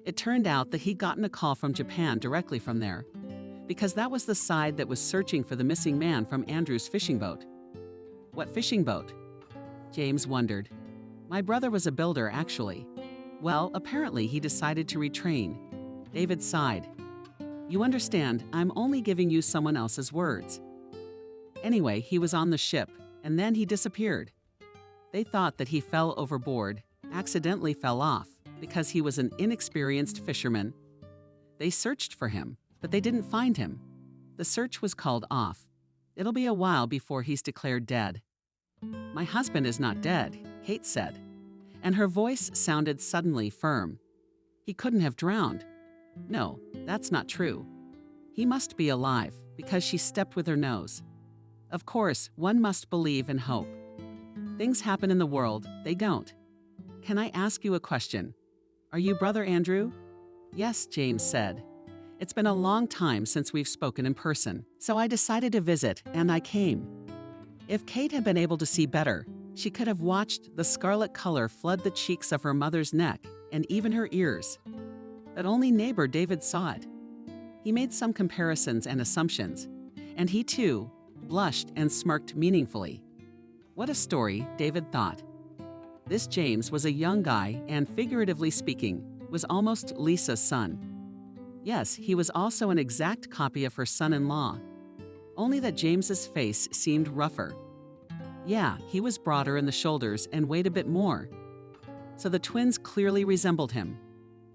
It turned out that he'd gotten a call from Japan directly from there, because that was the side that was searching for the missing man from Andrew's fishing boat. What fishing boat? James wondered. My brother was a builder, actually. Well, apparently he decided to retrain. David sighed. You understand, I'm only giving you someone else's words. Anyway, he was on the ship, and then he disappeared. They thought that he fell overboard, accidentally fell off, because he was an inexperienced fisherman. They searched for him, but they didn't find him. The search was called off. It'll be a while before he's declared dead. My husband is not dead, Kate said, and her voice sounded suddenly firm. He couldn't have drowned. No, that's not true. He must be alive, because she stepped with her nose. Of course, one must believe and hope. Things happen in the world, they don't. Can I ask you a question? Are you Brother Andrew? Yes, James said. It's been a long time since we've spoken in person, so I decided to visit, and I came. If Kate had been able to see better, she could have watched the scarlet color flood the cheeks of her mother's neck and even her ears. But only neighbor David saw it. He made some comparisons and assumptions, and he too blushed and smirked meaningfully. What a story, David thought. This James was a young guy and, figuratively speaking, was almost Lisa's son. Yes, he was also an exact copy of her son-in-law, only that James's face seemed rougher. Yeah, he was broader in the shoulders and weighed a bit more. So the twins clearly resembled him.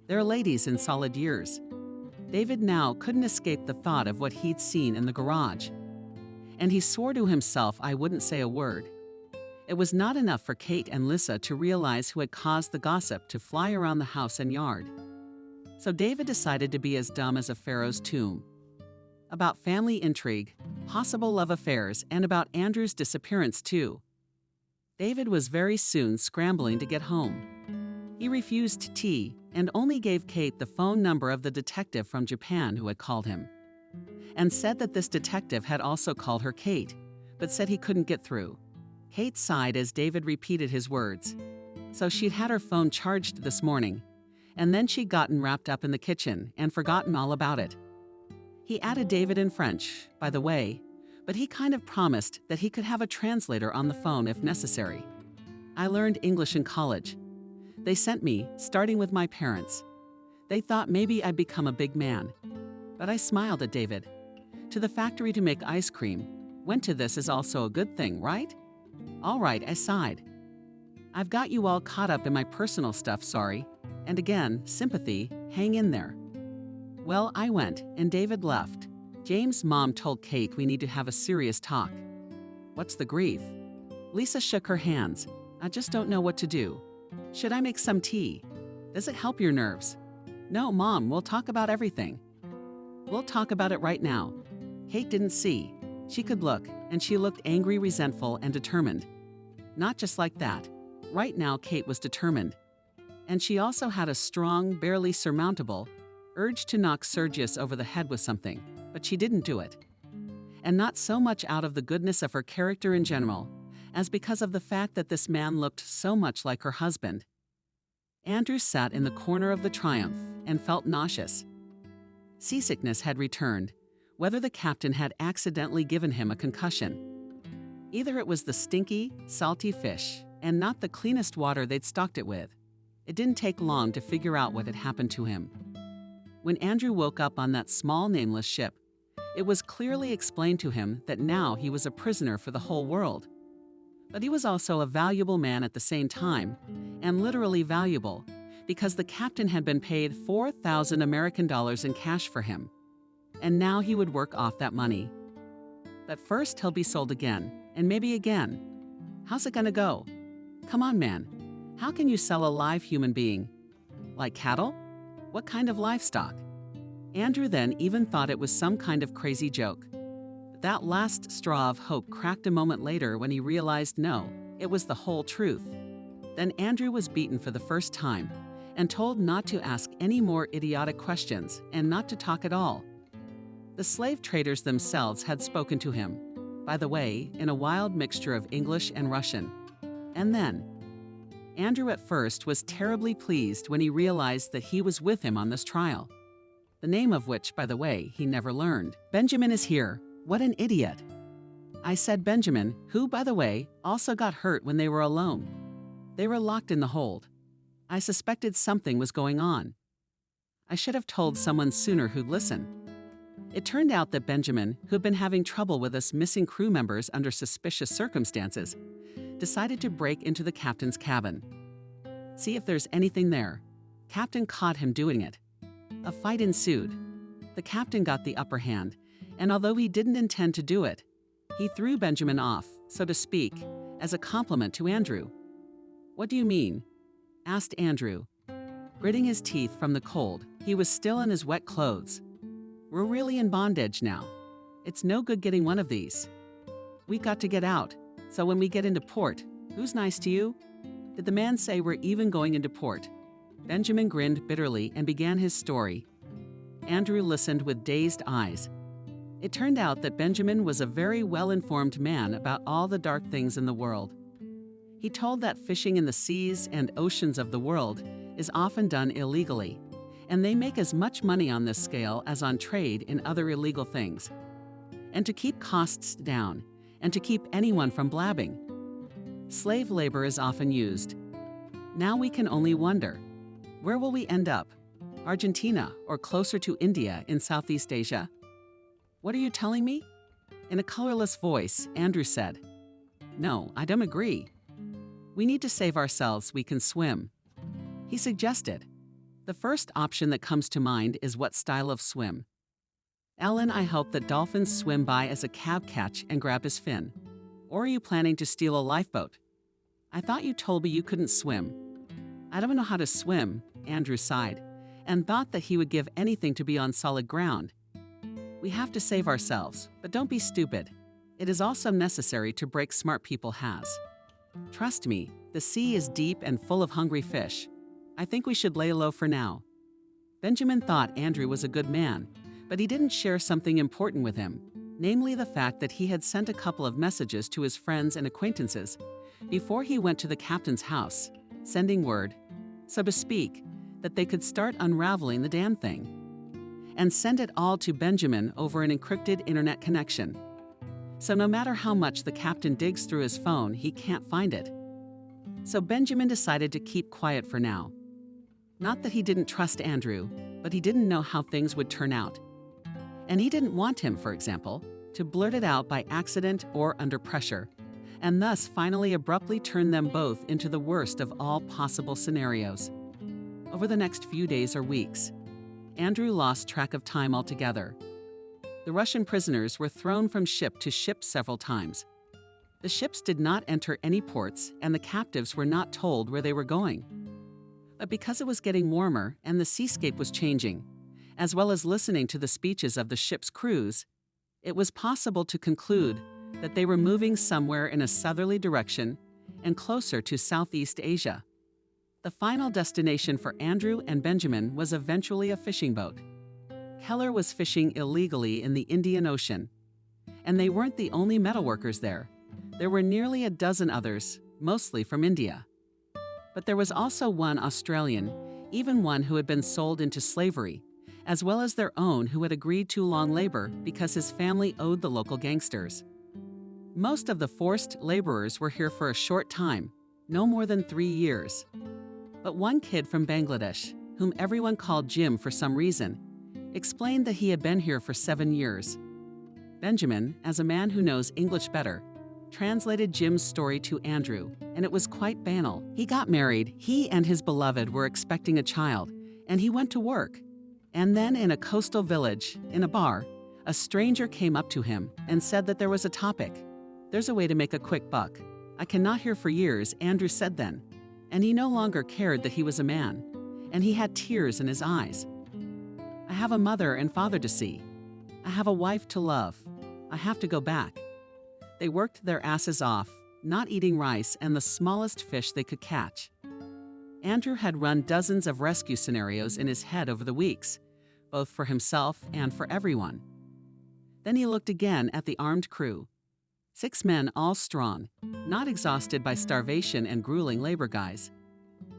They're ladies in solid years. David now couldn't escape the thought of what he'd seen in the garage. And he swore to himself I wouldn't say a word. It was not enough for Kate and Lisa to realize who had caused the gossip to fly around the house and yard. So David decided to be as dumb as a pharaoh's tomb. About family intrigue, possible love affairs, and about Andrew's disappearance too. David was very soon scrambling to get home. He refused tea and only gave Kate the phone number of the detective from Japan who had called him, and said that this detective had also called her Kate, but said he couldn't get through. Kate sighed as David repeated his words. So she'd had her phone charged this morning, and then she'd gotten wrapped up in the kitchen and forgotten all about it. He added David in French, by the way, but he kind of promised that he could have a translator on the phone if necessary. I learned English in college. They sent me, starting with my parents. They thought maybe I'd become a big man. But I smiled at David. To the factory to make ice cream. Went to this is also a good thing, right? All right, I sighed. I've got you all caught up in my personal stuff, sorry. And again, sympathy, hang in there. Well, I went, and David left. James' mom told Kate we need to have a serious talk. What's the grief? Lisa shook her hands. I just don't know what to do. Should I make some tea? Does it help your nerves? No, Mom, we'll talk about everything. We'll talk about it right now. Kate didn't see. She could look, and she looked angry, resentful, and determined. Not just like that. Right now, Kate was determined. And she also had a strong, barely surmountable urge to knock Sergius over the head with something, but she didn't do it. And not so much out of the goodness of her character in general, as because of the fact that this man looked so much like her husband. Andrew sat in the corner of the Triumph and felt nauseous. Seasickness had returned, whether the captain had accidentally given him a concussion. Either it was the stinky, salty fish, and not the cleanest water they'd stocked it with. It didn't take long to figure out what had happened to him. When Andrew woke up on that small nameless ship, it was clearly explained to him that now he was a prisoner for the whole world. But he was also a valuable man at the same time, and literally valuable, because the captain had been paid 4,000 American dollars in cash for him. And now he would work off that money. But first he'll be sold again, and maybe again. How's it gonna go? Come on, man. How can you sell a live human being? Like cattle? What kind of livestock? Andrew then even thought it was some kind of crazy joke. But that last straw of hope cracked a moment later when he realized no, it was the whole truth. Then Andrew was beaten for the first time and told not to ask any more idiotic questions and not to talk at all. The slave traders themselves had spoken to him, by the way, in a wild mixture of English and Russian. And then, Andrew at first was terribly pleased when he realized that he was with him on this trial. The name of which, by the way, he never learned. Benjamin is here. What an idiot. I said Benjamin, who, by the way, also got hurt when they were alone. They were locked in the hold. I suspected something was going on. I should have told someone sooner who'd listen. It turned out that Benjamin, who'd been having trouble with us missing crew members under suspicious circumstances, decided to break into the captain's cabin. See if there's anything there. Captain caught him doing it. A fight ensued. The captain got the upper hand, and although he didn't intend to do it, he threw Benjamin off, so to speak, as a compliment to Andrew. What do you mean? Asked Andrew. Gritting his teeth from the cold, he was still in his wet clothes. We're really in bondage now. It's no good getting one of these. We got to get out, so when we get into port, who's nice to you? Did the man say we're even going into port? Benjamin grinned bitterly and began his story. Andrew listened with dazed eyes. It turned out that Benjamin was a very well-informed man about all the dark things in the world. He told that fishing in the seas and oceans of the world is often done illegally, and they make as much money on this scale as on trade in other illegal things. And to keep costs down, and to keep anyone from blabbing, slave labor is often used. Now we can only wonder, where will we end up? Argentina or closer to India in Southeast Asia? What are you telling me? In a colorless voice, Andrew said, No, I don't agree. We need to save ourselves, we can swim. He suggested, the first option that comes to mind is what style of swim. Ellen, I hope that dolphins swim by as a cab catch and grab his fin. Or are you planning to steal a lifeboat? I thought you told me you couldn't swim. I don't know how to swim, Andrew sighed, and thought that he would give anything to be on solid ground. We have to save ourselves, but don't be stupid. It is also necessary to break smart people has. Trust me, the sea is deep and full of hungry fish. I think we should lay low for now. Benjamin thought Andrew was a good man, but he didn't share something important with him, namely the fact that he had sent a couple of messages to his friends and acquaintances before he went to the captain's house, sending word, so to speak, that they could start unraveling the damn thing, and send it all to Benjamin over an encrypted internet connection. So no matter how much the captain digs through his phone, he can't find it. So Benjamin decided to keep quiet for now. Not that he didn't trust Andrew, but he didn't know how things would turn out. And he didn't want him, for example, to blurt it out by accident or under pressure, and thus finally abruptly turn them both into the worst of all possible scenarios. Over the next few days or weeks, Andrew lost track of time altogether. The Russian prisoners were thrown from ship to ship several times. The ships did not enter any ports, and the captives were not told where they were going. But because it was getting warmer and the seascape was changing, as well as listening to the speeches of the ship's crews, it was possible to conclude that they were moving somewhere in a southerly direction and closer to Southeast Asia. The final destination for Andrew and Benjamin was eventually a fishing boat. Keller was fishing illegally in the Indian Ocean, and they weren't the only metalworkers there. There were nearly a dozen others, mostly from India. But there was also one Australian, even one who had been sold into slavery, as well as their own who had agreed to long labor because his family owed the local gangsters. Most of the forced laborers were here for a short time, no more than 3 years. But one kid from Bangladesh, whom everyone called Jim for some reason, explained that he had been here for 7 years. Benjamin, as a man who knows English better, translated Jim's story to Andrew, and it was quite banal. He got married, he and his beloved were expecting a child, and he went to work. And then in a coastal village, in a bar, a stranger came up to him and said that there was a topic. "There's a way to make a quick buck. I cannot hear for years," Andrew said then. And he no longer cared that he was a man, and he had tears in his eyes. "I have a mother and father to see. I have a wife to love. I have to go back." They worked their asses off, not eating rice and the smallest fish they could catch. Andrew had run dozens of rescue scenarios in his head over the weeks, both for himself and for everyone. Then he looked again at the armed crew. 6 men, all strong, not exhausted by starvation and grueling labor guys,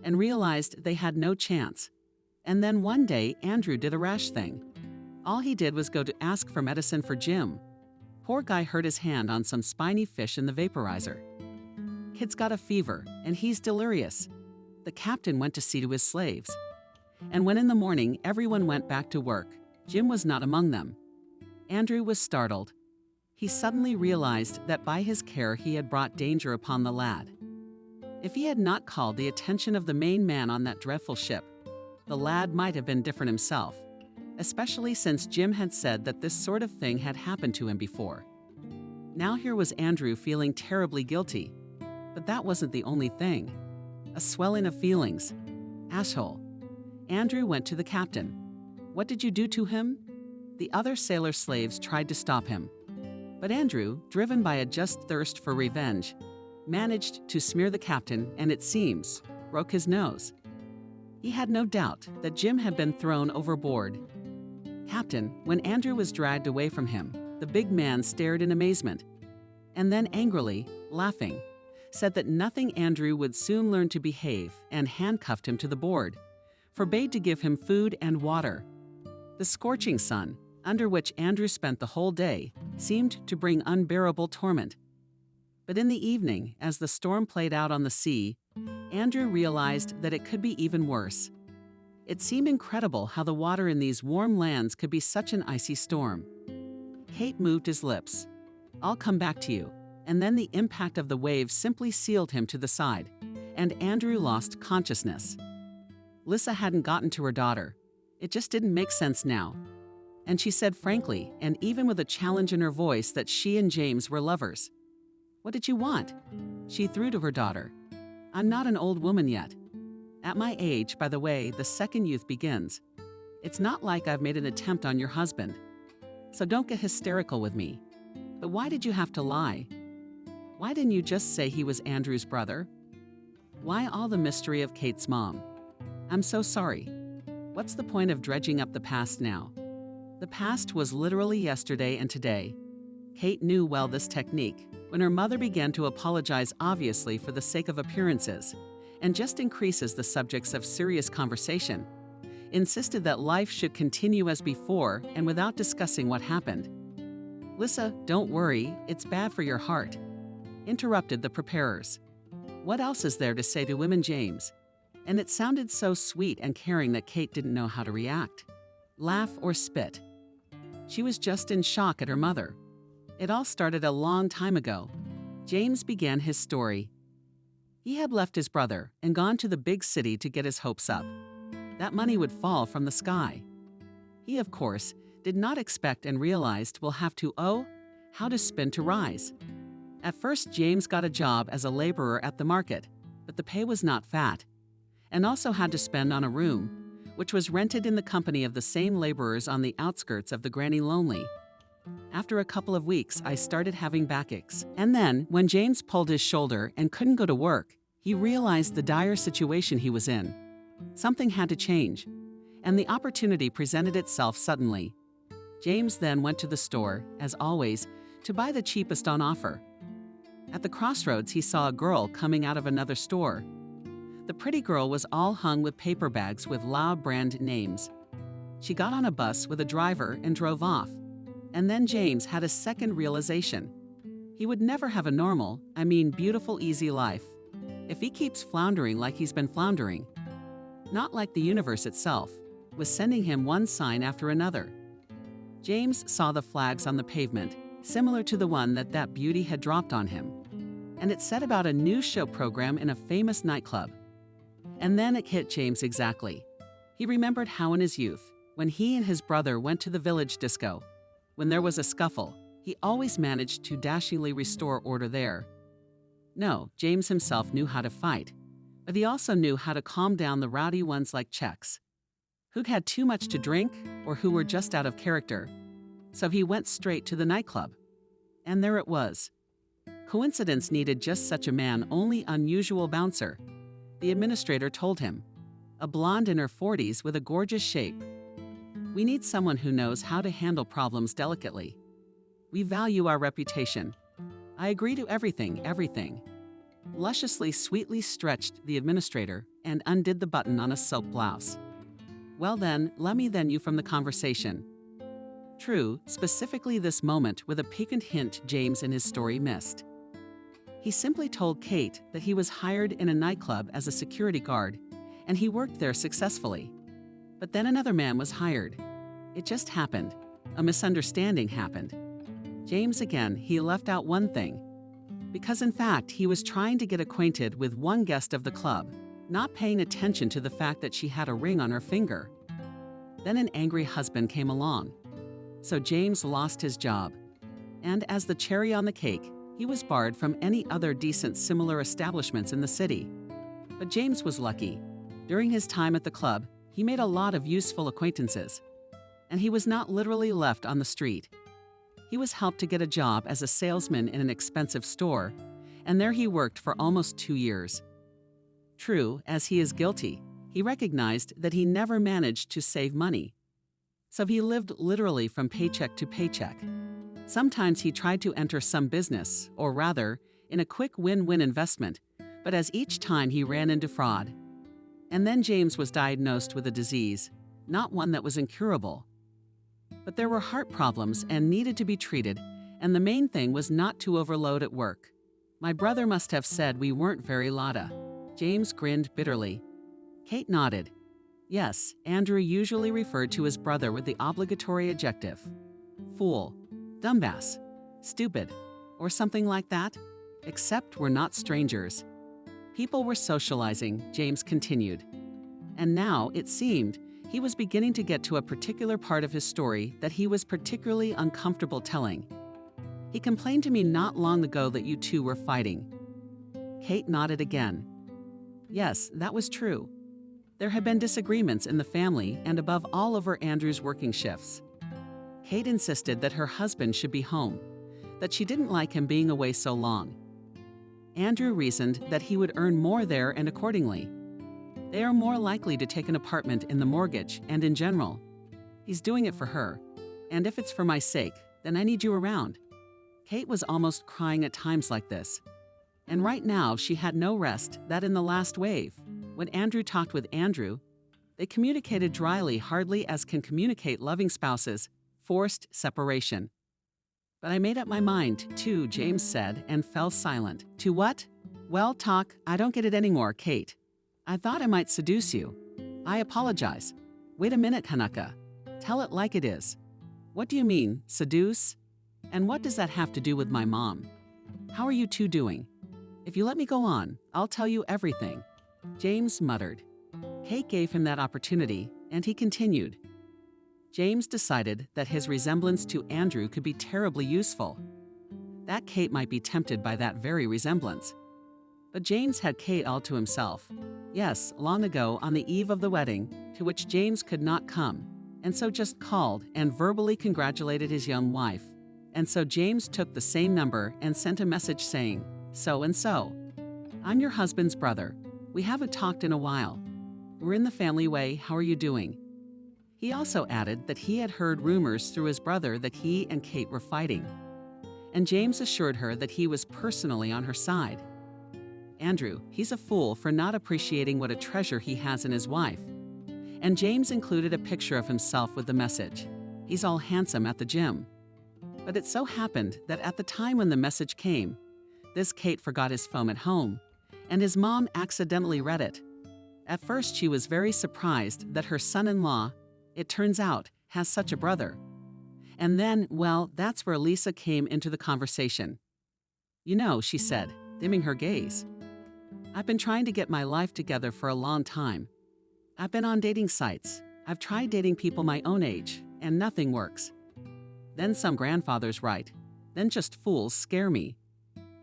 and realized they had no chance. And then one day, Andrew did a rash thing. All he did was go to ask for medicine for Jim. Poor guy hurt his hand on some spiny fish in the vaporizer. Kid's got a fever, and he's delirious. The captain went to see to his slaves. And when in the morning everyone went back to work, Jim was not among them. Andrew was startled. He suddenly realized that by his care he had brought danger upon the lad. If he had not called the attention of the main man on that dreadful ship, the lad might have been different himself, especially since Jim had said that this sort of thing had happened to him before. Now here was Andrew feeling terribly guilty, but that wasn't the only thing. A swelling of feelings. Asshole. Andrew went to the captain. "What did you do to him?" The other sailor slaves tried to stop him. But Andrew, driven by a just thirst for revenge, managed to smear the captain and, it seems, broke his nose. He had no doubt that Jim had been thrown overboard. "Captain," when Andrew was dragged away from him, the big man stared in amazement, and then angrily, laughing, said that nothing Andrew would soon learn to behave and handcuffed him to the board, forbade to give him food and water. The scorching sun, under which Andrew spent the whole day, seemed to bring unbearable torment. But in the evening, as the storm played out on the sea, Andrew realized that it could be even worse. It seemed incredible how the water in these warm lands could be such an icy storm. Kate moved his lips. "I'll come back to you." And then the impact of the waves simply sealed him to the side, and Andrew lost consciousness. Lissa hadn't gotten to her daughter. It just didn't make sense now. And she said frankly, and even with a challenge in her voice, that she and James were lovers. "What did you want?" She threw to her daughter. "I'm not an old woman yet. At my age, by the way, the second youth begins. It's not like I've made an attempt on your husband. So don't get hysterical with me. But why did you have to lie? Why didn't you just say he was Andrew's brother? Why all the mystery of Kate's mom? I'm so sorry. What's the point of dredging up the past now?" The past was literally yesterday and today. Kate knew well this technique when her mother began to apologize, obviously for the sake of appearances, and just increases the subjects of serious conversation, insisted that life should continue as before and without discussing what happened. "Lissa, don't worry, it's bad for your heart," interrupted the preparers. What else is there to say to women, James? And it sounded so sweet and caring that Kate didn't know how to react. Laugh or spit. She was just in shock at her mother. It all started a long time ago. James began his story. He had left his brother and gone to the big city to get his hopes up. That money would fall from the sky. He, of course, did not expect and realized will have to how to spin to rise. At first, James got a job as a laborer at the market, but the pay was not fat, and also had to spend on a room, which was rented in the company of the same laborers on the outskirts of the Granny Lonely. After a couple of weeks, I started having backaches. And then, when James pulled his shoulder and couldn't go to work, he realized the dire situation he was in. Something had to change, and the opportunity presented itself suddenly. James then went to the store, as always, to buy the cheapest on offer. At the crossroads, he saw a girl coming out of another store. The pretty girl was all hung with paper bags with loud brand names. She got on a bus with a driver and drove off. And then James had a second realization. He would never have a normal, beautiful, easy life. if he keeps floundering like he's been floundering, not like the universe itself was sending him one sign after another. James saw the flags on the pavement, similar to the one that beauty had dropped on him, and it said about a news show program in a famous nightclub. And then it hit James exactly. He remembered how in his youth, when he and his brother went to the village disco, when there was a scuffle, he always managed to dashingly restore order there. No, James himself knew how to fight, but he also knew how to calm down the rowdy ones like Czechs, who'd had too much to drink or who were just out of character. So he went straight to the nightclub. And there it was. Coincidence needed just such a man, only unusual bouncer. The administrator told him. A blonde in her 40s with a gorgeous shape. We need someone who knows how to handle problems delicately. We value our reputation. I agree to everything. Lusciously, sweetly stretched the administrator and undid the button on a silk blouse. Well then, let me then you from the conversation. True, specifically this moment with a piquant hint James in his story missed. He simply told Kate that he was hired in a nightclub as a security guard, and he worked there successfully. But then another man was hired. It just happened. A misunderstanding happened. James again, he left out one thing. Because in fact, he was trying to get acquainted with one guest of the club, not paying attention to the fact that she had a ring on her finger. Then an angry husband came along. So James lost his job. And as the cherry on the cake, he was barred from any other decent similar establishments in the city. But James was lucky. During his time at the club, he made a lot of useful acquaintances. And he was not literally left on the street. He was helped to get a job as a salesman in an expensive store, and there he worked for almost 2 years. True, as he is guilty, he recognized that he never managed to save money. So he lived literally from paycheck to paycheck. Sometimes he tried to enter some business, or rather, in a quick win-win investment, but as each time he ran into fraud. And then James was diagnosed with a disease, not one that was incurable. But there were heart problems and needed to be treated, and the main thing was not to overload at work. My brother must have said we weren't very lotta. James grinned bitterly. Kate nodded. Yes, Andrew usually referred to his brother with the obligatory adjective. Fool, dumbass, stupid, or something like that. Except we're not strangers. People were socializing, James continued. And now, it seemed, he was beginning to get to a particular part of his story that he was particularly uncomfortable telling. He complained to me not long ago that you two were fighting. Kate nodded again. Yes, that was true. There had been disagreements in the family and above all over Andrew's working shifts. Kate insisted that her husband should be home, that she didn't like him being away so long. Andrew reasoned that he would earn more there and accordingly. They are more likely to take an apartment in the mortgage and in general. He's doing it for her, and if it's for my sake, then I need you around. Kate was almost crying at times like this. And right now she had no rest that in the last wave, when Andrew talked with Andrew, they communicated dryly, hardly as can communicate loving spouses, forced separation. But I made up my mind, too, James said, and fell silent. To what? Well, talk, I don't get it anymore, Kate. I thought I might seduce you. I apologize. Wait a minute, Hanaka. Tell it like it is. What do you mean, seduce? And what does that have to do with my mom? How are you two doing? If you let me go on, I'll tell you everything. James muttered. Kate gave him that opportunity, and he continued. James decided that his resemblance to Andrew could be terribly useful. That Kate might be tempted by that very resemblance. But James had Kate all to himself. Yes, long ago on the eve of the wedding, to which James could not come, and so just called and verbally congratulated his young wife. And so James took the same number and sent a message saying, so and so. I'm your husband's brother. We haven't talked in a while. We're in the family way. How are you doing? He also added that he had heard rumors through his brother that he and Kate were fighting. And James assured her that he was personally on her side. Andrew, he's a fool for not appreciating what a treasure he has in his wife. And James included a picture of himself with the message. He's all handsome at the gym. But it so happened that at the time when the message came, this Kate forgot his phone at home, and his mom accidentally read it. At first, she was very surprised that her son-in-law, it turns out, has such a brother. And then, well, that's where Lisa came into the conversation. You know, she said, dimming her gaze, I've been trying to get my life together for a long time. I've been on dating sites. I've tried dating people my own age, and nothing works. Then some grandfathers write, then just fools scare me.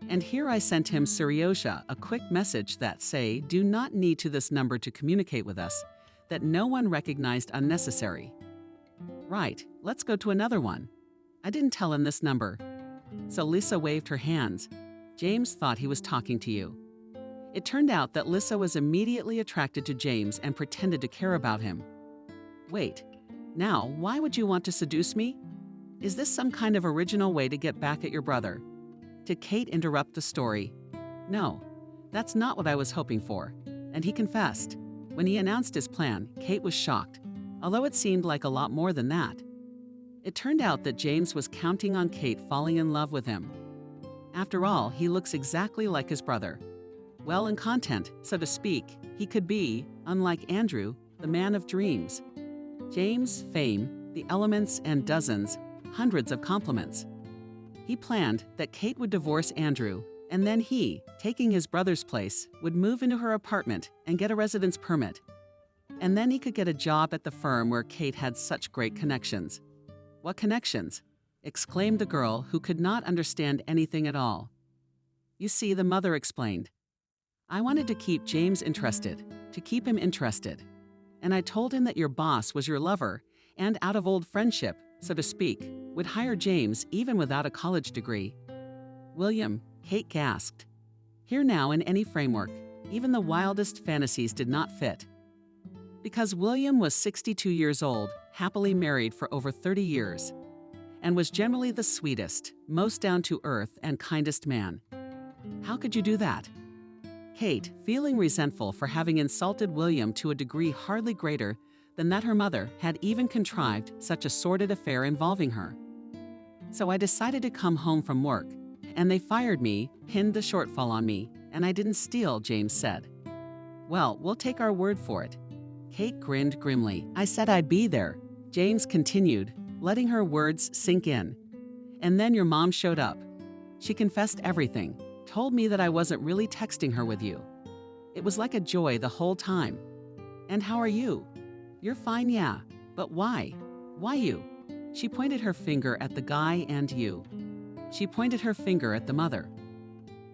And here I sent him Seriosha a quick message that say, do not need to this number to communicate with us, that no one recognized unnecessary. Right, let's go to another one. I didn't tell him this number. So Lisa waved her hands. James thought he was talking to you. It turned out that Lisa was immediately attracted to James and pretended to care about him. Wait, now why would you want to seduce me? Is this some kind of original way to get back at your brother? Did Kate interrupt the story? No, that's not what I was hoping for. And he confessed. When he announced his plan, Kate was shocked, although it seemed like a lot more than that. It turned out that James was counting on Kate falling in love with him. After all, he looks exactly like his brother. Well, in content, so to speak, he could be, unlike Andrew, the man of dreams. James, fame, the elements, and dozens, hundreds of compliments. He planned that Kate would divorce Andrew, and then he, taking his brother's place, would move into her apartment and get a residence permit. And then he could get a job at the firm where Kate had such great connections. What connections? Exclaimed the girl who could not understand anything at all. You see, the mother explained. I wanted to keep James interested, to keep him interested. And I told him that your boss was your lover, and out of old friendship, so to speak, would hire James even without a college degree. William, Kate gasped. Here now in any framework, even the wildest fantasies did not fit. Because William was 62 years old, happily married for over 30 years, and was generally the sweetest, most down-to-earth, and kindest man. How could you do that? Kate, feeling resentful for having insulted William to a degree hardly greater than that her mother had even contrived such a sordid affair involving her. So I decided to come home from work, and they fired me, pinned the shortfall on me, and I didn't steal, James said. Well, we'll take our word for it. Kate grinned grimly. I said I'd be there. James continued, letting her words sink in. And then your mom showed up. She confessed everything, told me that I wasn't really texting her with you. It was like a joy the whole time. And how are you? You're fine, yeah. But why? Why you? She pointed her finger at the guy and you. She pointed her finger at the mother.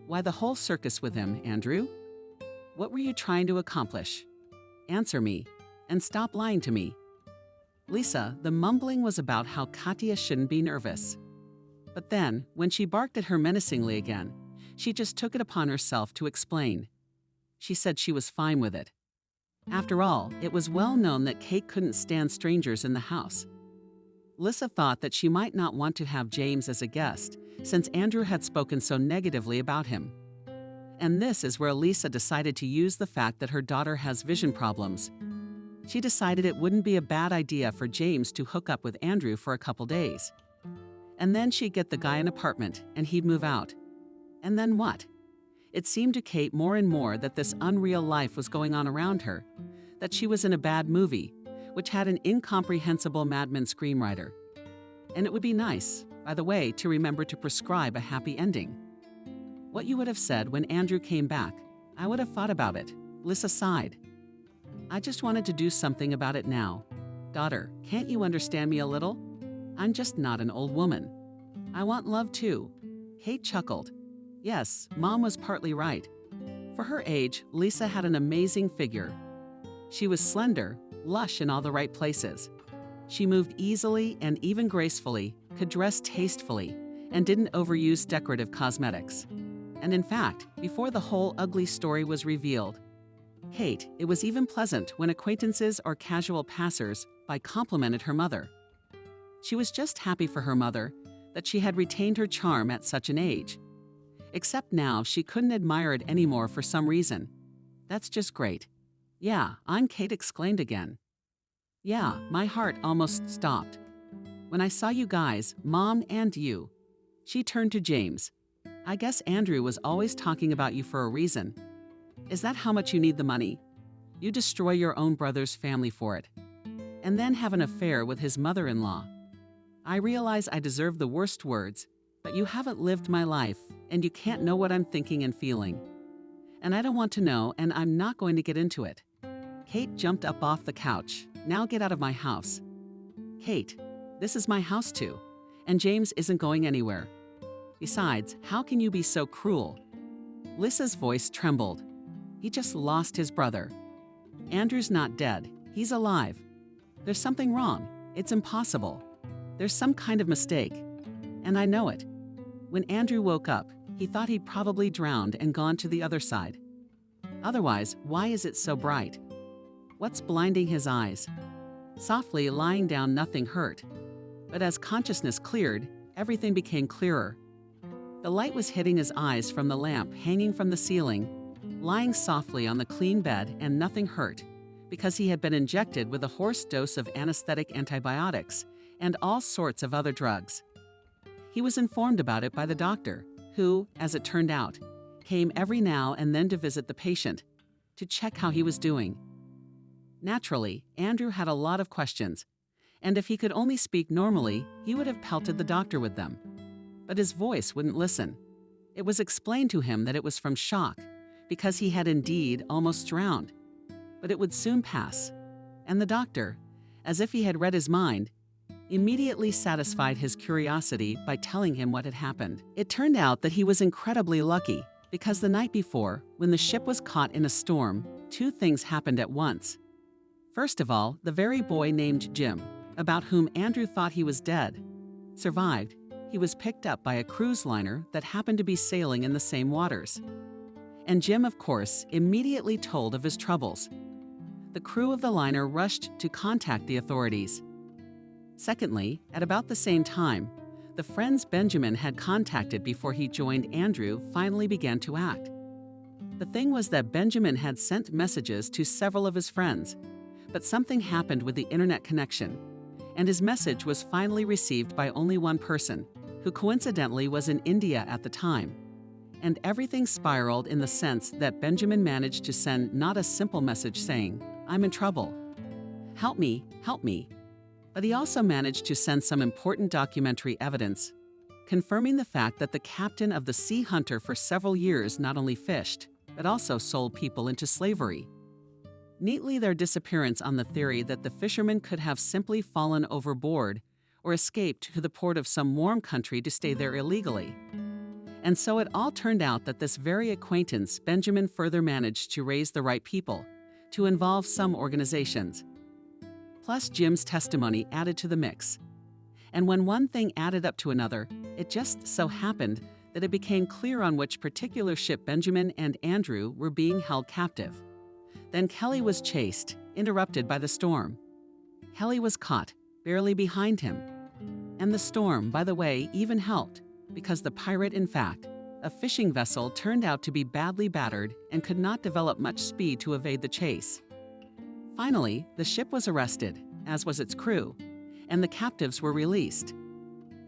Why the whole circus with him, Andrew? What were you trying to accomplish? Answer me, and stop lying to me. Lisa, the mumbling was about how Katya shouldn't be nervous. But then, when she barked at her menacingly again, she just took it upon herself to explain. She said she was fine with it. After all, it was well known that Kate couldn't stand strangers in the house. Lisa thought that she might not want to have James as a guest, since Andrew had spoken so negatively about him. And this is where Lisa decided to use the fact that her daughter has vision problems. She decided it wouldn't be a bad idea for James to hook up with Andrew for a couple days. And then she'd get the guy an apartment, and he'd move out. And then what? It seemed to Kate more and more that this unreal life was going on around her, that she was in a bad movie, which had an incomprehensible madman screenwriter. And it would be nice, by the way, to remember to prescribe a happy ending. What you would have said when Andrew came back, I would have thought about it. Lisa sighed. I just wanted to do something about it now. Daughter, can't you understand me a little? I'm just not an old woman. I want love too. Kate chuckled. Yes, Mom was partly right. For her age, Lisa had an amazing figure. She was slender, lush in all the right places. She moved easily and even gracefully, could dress tastefully, and didn't overuse decorative cosmetics. And in fact, before the whole ugly story was revealed, Kate, it was even pleasant when acquaintances or casual passers-by complimented her mother. She was just happy for her mother that she had retained her charm at such an age. Except now she couldn't admire it anymore for some reason. That's just great. Yeah, I'm Kate exclaimed again. Yeah, my heart almost stopped. When I saw you guys, Mom and you. She turned to James. I guess Andrew was always talking about you for a reason. Is that how much you need the money? You destroy your own brother's family for it. And then have an affair with his mother-in-law. I realize I deserve the worst words, but you haven't lived my life, and you can't know what I'm thinking and feeling. And I don't want to know, and I'm not going to get into it. Kate jumped up off the couch. Now get out of my house. Kate, this is my house too, and James isn't going anywhere. Besides, how can you be so cruel? Lissa's voice trembled. He just lost his brother. Andrew's not dead. He's alive. There's something wrong. It's impossible. There's some kind of mistake. And I know it. When Andrew woke up, he thought he'd probably drowned and gone to the other side. Otherwise, why is it so bright? What's blinding his eyes? Softly lying down, nothing hurt. But as consciousness cleared, everything became clearer. The light was hitting his eyes from the lamp hanging from the ceiling, lying softly on the clean bed, and nothing hurt, because he had been injected with a horse dose of anesthetic antibiotics and all sorts of other drugs. He was informed about it by the doctor, who, as it turned out, came every now and then to visit the patient, to check how he was doing. Naturally, Andrew had a lot of questions, and if he could only speak normally, he would have pelted the doctor with them. But his voice wouldn't listen. It was explained to him that it was from shock, because he had indeed almost drowned. But it would soon pass, and the doctor, as if he had read his mind, immediately satisfied his curiosity by telling him what had happened. It turned out that he was incredibly lucky, because the night before, when the ship was caught in a storm, two things happened at once. First of all, the very boy named Jim, about whom Andrew thought he was dead, survived. He was picked up by a cruise liner that happened to be sailing in the same waters. And Jim, of course, immediately told of his troubles. The crew of the liner rushed to contact the authorities. Secondly, at about the same time, the friends Benjamin had contacted before he joined Andrew finally began to act. The thing was that Benjamin had sent messages to several of his friends, but something happened with the internet connection, and his message was finally received by only one person, who coincidentally was in India at the time. And everything spiraled in the sense that Benjamin managed to send not a simple message saying, "I'm in trouble. Help me, help me." But he also managed to send some important documentary evidence, confirming the fact that the captain of the Sea Hunter for several years not only fished, but also sold people into slavery. Neatly their disappearance on the theory that the fishermen could have simply fallen overboard or escaped to the port of some warm country to stay there illegally. And so it all turned out that this very acquaintance Benjamin further managed to raise the right people, to involve some organizations. Plus Jim's testimony added to the mix. And when one thing added up to another, it just so happened that it became clear on which particular ship Benjamin and Andrew were being held captive. Then Kelly was chased, interrupted by the storm. Kelly was caught, barely behind him. And the storm, by the way, even helped, because the pirate, in fact, a fishing vessel, turned out to be badly battered and could not develop much speed to evade the chase. Finally, the ship was arrested, as was its crew, and the captives were released.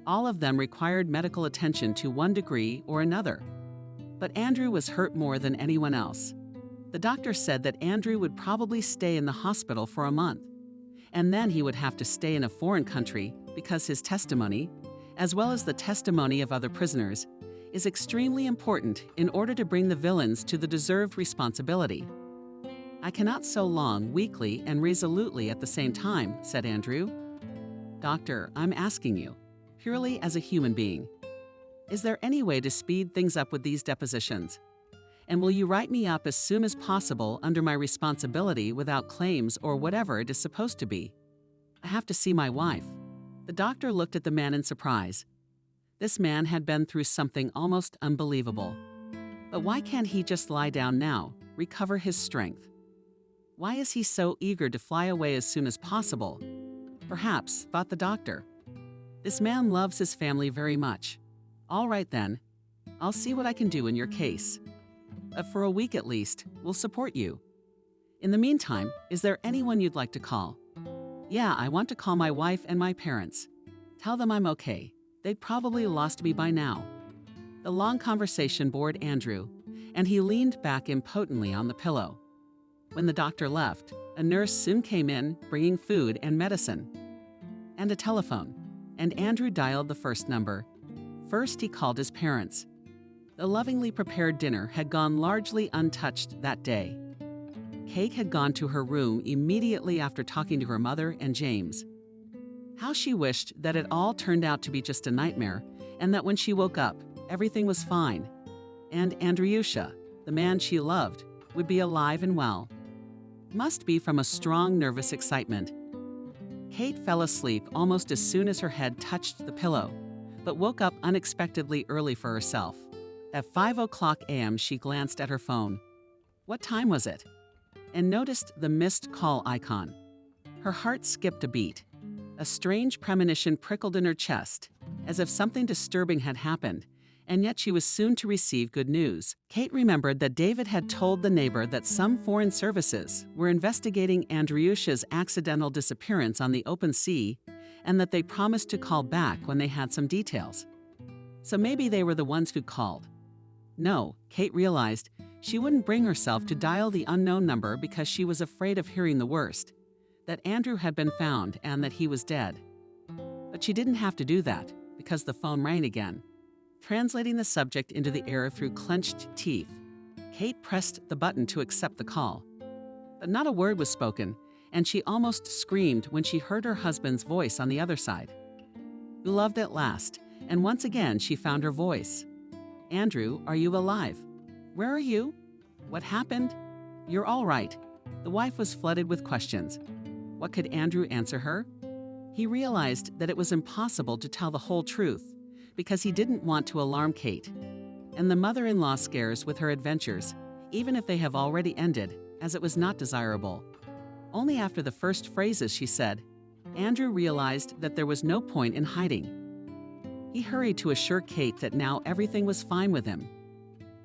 All of them required medical attention to one degree or another. But Andrew was hurt more than anyone else. The doctor said that Andrew would probably stay in the hospital for a month, and then he would have to stay in a foreign country because his testimony, as well as the testimony of other prisoners, is extremely important in order to bring the villains to the deserved responsibility. "I cannot so long, weakly and resolutely at the same time," said Andrew. "Doctor, I'm asking you, purely as a human being, is there any way to speed things up with these depositions? And will you write me up as soon as possible under my responsibility without claims or whatever it is supposed to be? I have to see my wife." The doctor looked at the man in surprise. This man had been through something almost unbelievable. But why can't he just lie down now, recover his strength? Why is he so eager to fly away as soon as possible? Perhaps, thought the doctor, this man loves his family very much. All right then, I'll see what I can do in your case. But for a week at least, we'll support you. In the meantime, is there anyone you'd like to call? Yeah, I want to call my wife and my parents. Tell them I'm okay. They'd probably lost me by now. The long conversation bored Andrew, and he leaned back impotently on the pillow. When the doctor left, a nurse soon came in, bringing food and medicine. And a telephone, and Andrew dialed the first number. First, he called his parents. The lovingly prepared dinner had gone largely untouched that day. Kate had gone to her room immediately after talking to her mother and James. How she wished that it all turned out to be just a nightmare, and that when she woke up, everything was fine. And Andriusha, the man she loved, would be alive and well. Must be from a strong nervous excitement. Kate fell asleep almost as soon as her head touched the pillow, but woke up unexpectedly early for herself. At 5:00 a.m., she glanced at her phone. What time was it? And noticed the missed call icon. Her heart skipped a beat. A strange premonition prickled in her chest, as if something disturbing had happened, and yet she was soon to receive good news. Kate remembered that David had told the neighbor that some foreign services were investigating Andriusha's accidental disappearance on the open sea, and that they promised to call back when they had some details. So maybe they were the ones who called. No, Kate realized she wouldn't bring herself to dial the unknown number because she was afraid of hearing the worst, that Andrew had been found and that he was dead. But she didn't have to do that, because the phone rang again. Translating the subject into the air through clenched teeth, Kate pressed the button to accept the call. But not a word was spoken, and she almost screamed when she heard her husband's voice on the other side. Beloved at last, and once again she found her voice. Andrew, are you alive? Where are you? What happened? You're all right. The wife was flooded with questions. What could Andrew answer her? He realized that it was impossible to tell the whole truth, because he didn't want to alarm Kate. And the mother-in-law scares with her adventures, even if they have already ended, as it was not desirable. Only after the first phrases she said, Andrew realized that there was no point in hiding. He hurried to assure Kate that now everything was fine with him,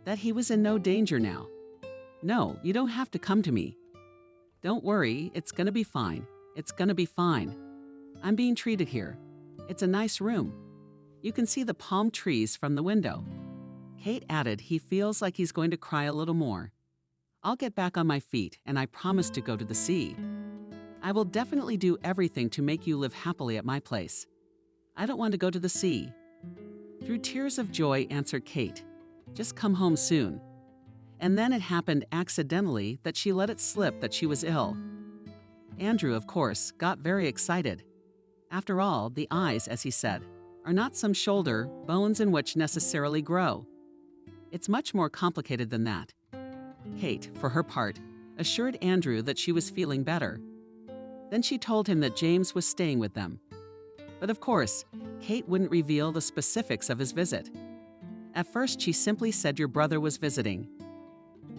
that he was in no danger now. No, you don't have to come to me. Don't worry, it's gonna be fine. It's gonna be fine. I'm being treated here. It's a nice room. You can see the palm trees from the window. Kate added he feels like he's going to cry a little more. I'll get back on my feet, and I promise to go to the sea. I will definitely do everything to make you live happily at my place. I don't want to go to the sea. Through tears of joy, answered Kate. Just come home soon. And then it happened accidentally that she let it slip that she was ill. Andrew, of course, got very excited. After all, the eyes, as he said, are not some shoulder bones in which necessarily grow. It's much more complicated than that. Kate, for her part, assured Andrew that she was feeling better. Then she told him that James was staying with them. But of course, Kate wouldn't reveal the specifics of his visit. At first, she simply said your brother was visiting.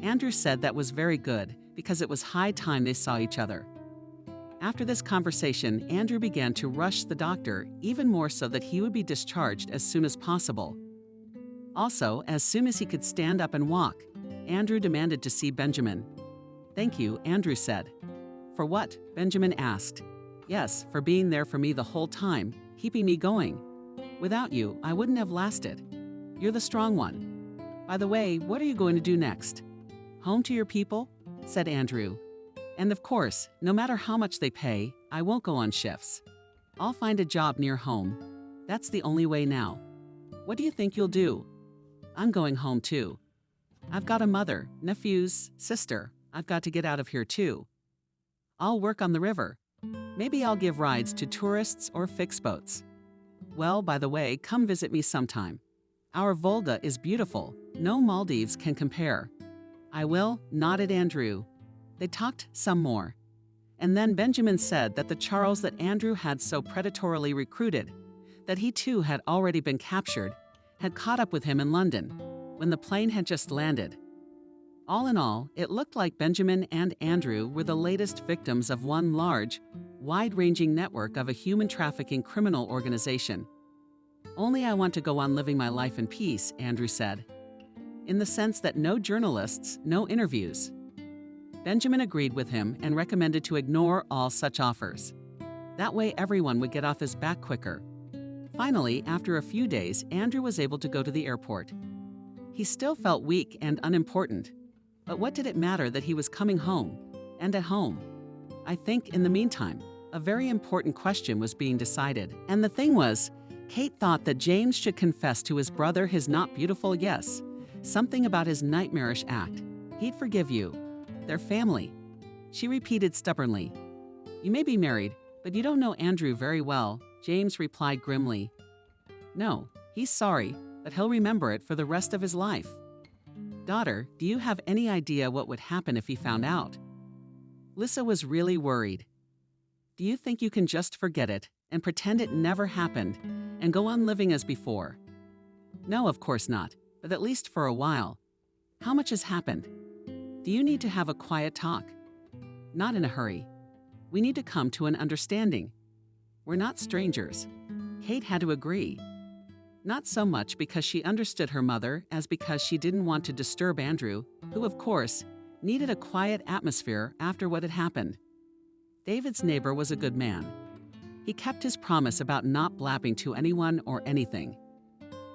Andrew said that was very good, because it was high time they saw each other. After this conversation, Andrew began to rush the doctor, even more so that he would be discharged as soon as possible. Also, as soon as he could stand up and walk, Andrew demanded to see Benjamin. Thank you, Andrew said. For what? Benjamin asked. Yes, for being there for me the whole time, keeping me going. Without you, I wouldn't have lasted. You're the strong one. By the way, what are you going to do next? Home to your people? Said Andrew. And of course, no matter how much they pay, I won't go on shifts. I'll find a job near home. That's the only way now. What do you think you'll do? I'm going home too. I've got a mother, nephews, sister. I've got to get out of here too. I'll work on the river. Maybe I'll give rides to tourists or fix boats. Well, by the way, come visit me sometime. Our Volga is beautiful. No Maldives can compare. I will, nodded Andrew. They talked some more. And then Benjamin said that the Charles that Andrew had so predatorily recruited, that he too had already been captured, had caught up with him in London, when the plane had just landed. All in all, it looked like Benjamin and Andrew were the latest victims of one large, wide-ranging network of a human trafficking criminal organization. Only I want to go on living my life in peace, Andrew said. In the sense that no journalists, no interviews. Benjamin agreed with him and recommended to ignore all such offers. That way everyone would get off his back quicker. Finally, after a few days, Andrew was able to go to the airport. He still felt weak and unimportant. But what did it matter that he was coming home, and at home? I think, in the meantime, a very important question was being decided. And the thing was, Kate thought that James should confess to his brother his not beautiful yes, something about his nightmarish act. He'd forgive you. They're family. She repeated stubbornly. You may be married, but you don't know Andrew very well, James replied grimly. No, he's sorry, but he'll remember it for the rest of his life. Daughter, do you have any idea what would happen if he found out? Lissa was really worried. Do you think you can just forget it and pretend it never happened and go on living as before? No, of course not, but at least for a while. How much has happened? Do you need to have a quiet talk? Not in a hurry. We need to come to an understanding. We're not strangers. Kate had to agree. Not so much because she understood her mother as because she didn't want to disturb Andrew, who, of course, needed a quiet atmosphere after what had happened. David's neighbor was a good man. He kept his promise about not blabbing to anyone or anything.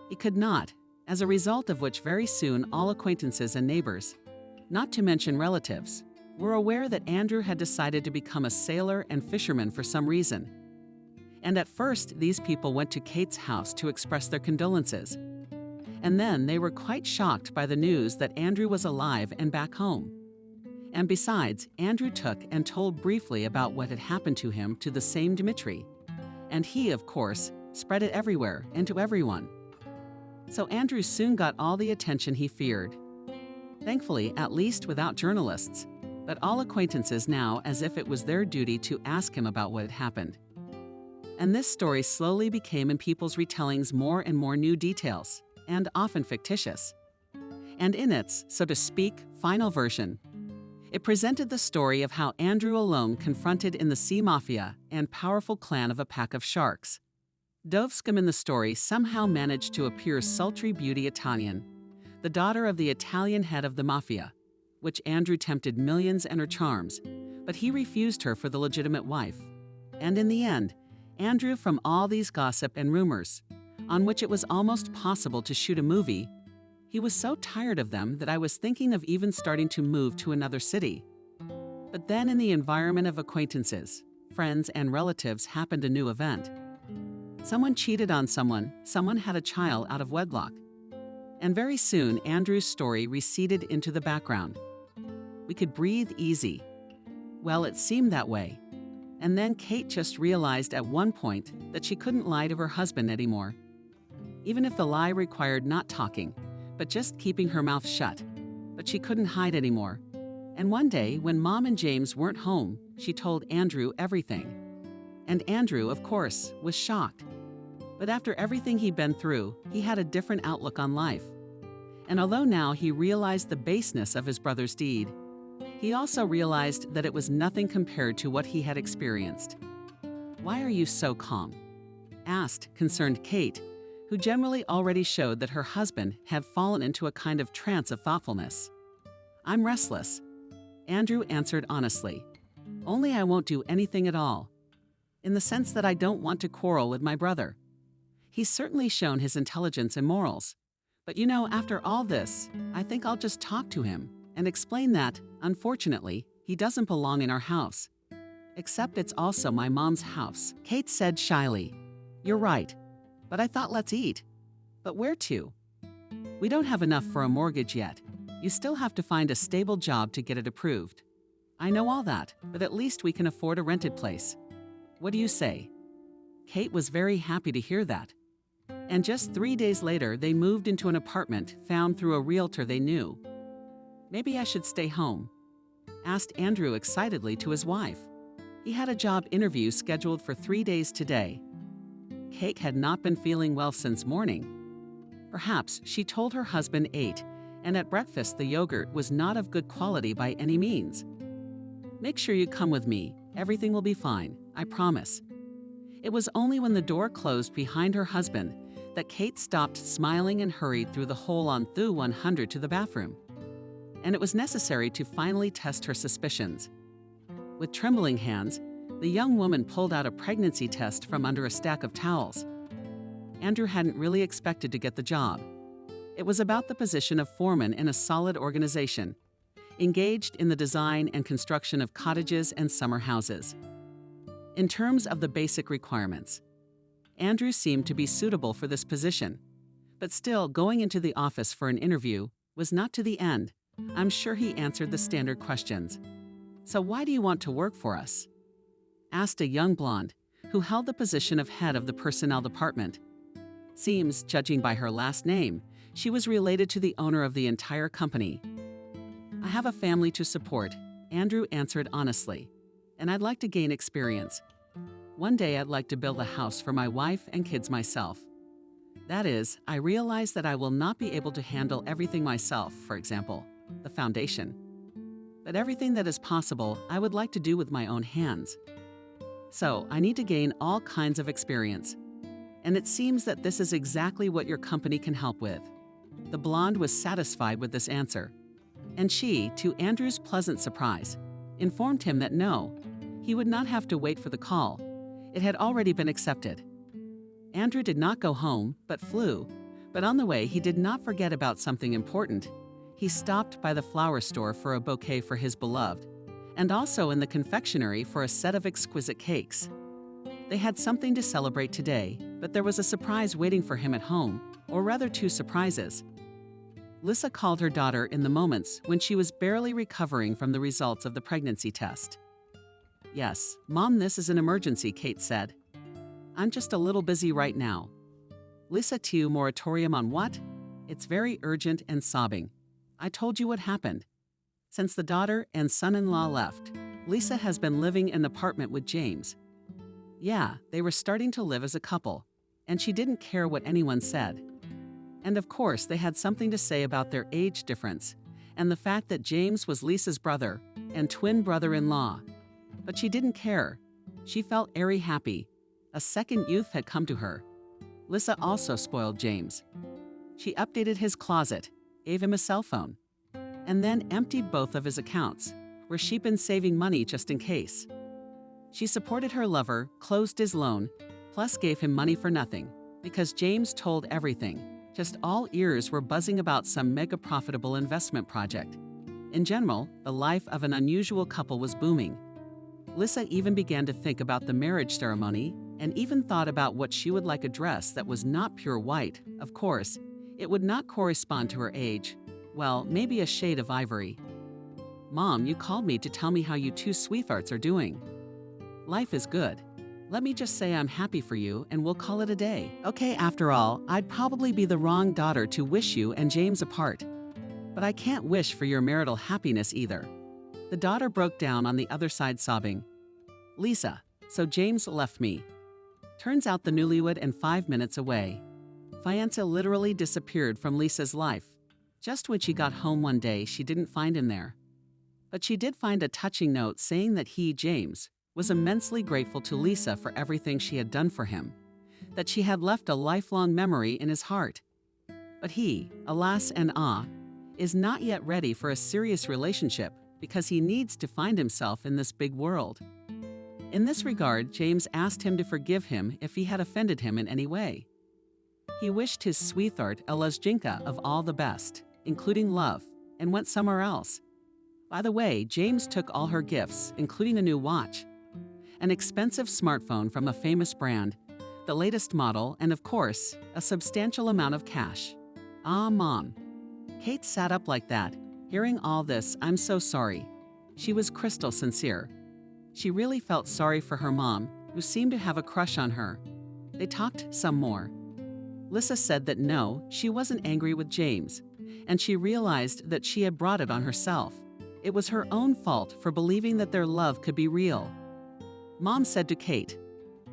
He could not, as a result of which very soon all acquaintances and neighbors, not to mention relatives, were aware that Andrew had decided to become a sailor and fisherman for some reason. And at first, these people went to Kate's house to express their condolences. And then they were quite shocked by the news that Andrew was alive and back home. And besides, Andrew took and told briefly about what had happened to him to the same Dmitri. And he, of course, spread it everywhere and to everyone. So Andrew soon got all the attention he feared. Thankfully, at least without journalists, but all acquaintances now as if it was their duty to ask him about what had happened. And this story slowly became in people's retellings more and more new details, and often fictitious. And in its, so to speak, final version, it presented the story of how Andrew alone confronted in the sea mafia and powerful clan of a pack of sharks. Dovskum in the story somehow managed to appear sultry beauty Italian, the daughter of the Italian head of the mafia, which Andrew tempted millions and her charms, but he refused her for the legitimate wife. And in the end, Andrew, from all these gossip and rumors, on which it was almost possible to shoot a movie, he was so tired of them that I was thinking of even starting to move to another city. But then in the environment of acquaintances, friends, and relatives happened a new event. Someone cheated on someone had a child out of wedlock. And very soon, Andrew's story receded into the background. We could breathe easy. Well, it seemed that way. And then Kate just realized at one point that she couldn't lie to her husband anymore. Even if the lie required not talking, but just keeping her mouth shut. But she couldn't hide anymore. And one day, when Mom and James weren't home, she told Andrew everything. And Andrew, of course, was shocked. But after everything he'd been through, he had a different outlook on life. And although now he realized the baseness of his brother's deed, he also realized that it was nothing compared to what he had experienced. "Why are you so calm?" asked concerned Kate, who generally already showed that her husband had fallen into a kind of trance of thoughtfulness. "I'm restless," Andrew answered honestly. "Only I won't do anything at all. In the sense that I don't want to quarrel with my brother. He's certainly shown his intelligence and morals. But you know, after all this, I think I'll just talk to him and explain that, unfortunately, he doesn't belong in our house. Except it's also my mom's house." Kate said shyly, "You're right. But I thought let's eat. But where to? We don't have enough for a mortgage yet. You still have to find a stable job to get it approved. I know all that, but at least we can afford a rented place. What do you say?" Kate was very happy to hear that. And just 3 days later, they moved into an apartment found through a realtor they knew. "Maybe I should stay home?" asked Andrew excitedly to his wife. He had a job interview scheduled for 3 days today. Kate had not been feeling well since morning. Perhaps she told her husband ate, and at breakfast the yogurt was not of good quality by any means. "Make sure you come with me. Everything will be fine, I promise." It was only when the door closed behind her husband that Kate stopped smiling and hurried through the hole on Thu 100 to the bathroom. And it was necessary to finally test her suspicions. With trembling hands, the young woman pulled out a pregnancy test from under a stack of towels. Andrew hadn't really expected to get the job. It was about the position of foreman in a solid organization, engaged in the design and construction of cottages and summer houses. In terms of the basic requirements, Andrew seemed to be suitable for this position, but still going into the office for an interview was not to the end. I'm sure he answered the standard questions. "So why do you want to work for us?" asked a young blonde who held the position of head of the personnel department. Seems, judging by her last name, she was related to the owner of the entire company. "I have a family to support," Andrew answered honestly, "and I'd like to gain experience. One day I'd like to build a house for my wife and kids myself. That is, I realize that I will not be able to handle everything myself, for example, the foundation. But everything that is possible, I would like to do with my own hands. So I need to gain all kinds of experience. And it seems that this is exactly what your company can help with." The blonde was satisfied with this answer. And she, to Andrew's pleasant surprise, informed him that no, he would not have to wait for the call. It had already been accepted. Andrew did not go home, but flew. But on the way, he did not forget about something important. He stopped by the flower store for a bouquet for his beloved, and also in the confectionery for a set of exquisite cakes. They had something to celebrate today, but there was a surprise waiting for him at home, or rather 2 surprises. Lisa called her daughter in the moments when she was barely recovering from the results of the pregnancy test. "Yes, Mom, this is an emergency," Kate said. "I'm just a little busy right now." "Lisa, to moratorium on what?" "It's very urgent," and sobbing. "I told you what happened. Since the daughter and son-in-law left, Lisa has been living in an apartment with James. Yeah, they were starting to live as a couple, and she didn't care what anyone said. And of course, they had something to say about their age difference, and the fact that James was Lisa's brother and twin brother-in-law. But she didn't care. She felt airy happy. A second youth had come to her. Lisa also spoiled James. She updated his closet, gave him a cell phone, and then emptied both of his accounts, where she'd been saving money just in case. She supported her lover, closed his loan, plus gave him money for nothing, because James told everything. Just all ears were buzzing about some mega profitable investment project. In general, the life of an unusual couple was booming. Lisa even began to think about the marriage ceremony and even thought about what she would like a dress that was not pure white. Of course, it would not correspond to her age. Well, maybe a shade of ivory. "Mom, you called me to tell me how you 2 sweethearts are doing." "Life is good. Let me just say I'm happy for you and we'll call it a day." "Okay, after all, I'd probably be the wrong daughter to wish you and James apart. But I can't wish for your marital happiness either." The daughter broke down on the other side sobbing. "Lisa, so James left me. Turns out the newlywed and 5 minutes away. Fiancé literally disappeared from Lisa's life. Just when she got home one day, she didn't find him there. But she did find a touching note saying that he, James, was immensely grateful to Lisa for everything she had done for him, that she had left a lifelong memory in his heart. But he, alas and is not yet ready for a serious relationship because he needs to find himself in this big world. In this regard, James asked him to forgive him if he had offended him in any way. He wished his sweetheart a Lezginka of all the best, including love, and went somewhere else. By the way, James took all her gifts, including a new watch, an expensive smartphone from a famous brand, the latest model, and of course, a substantial amount of cash. "Ah, Mom." Kate sat up like that. Hearing all this, "I'm so sorry." She was crystal sincere. She really felt sorry for her mom, who seemed to have a crush on her. They talked some more. Lisa said that no, she wasn't angry with James, and she realized that she had brought it on herself. It was her own fault for believing that their love could be real. Mom said to Kate,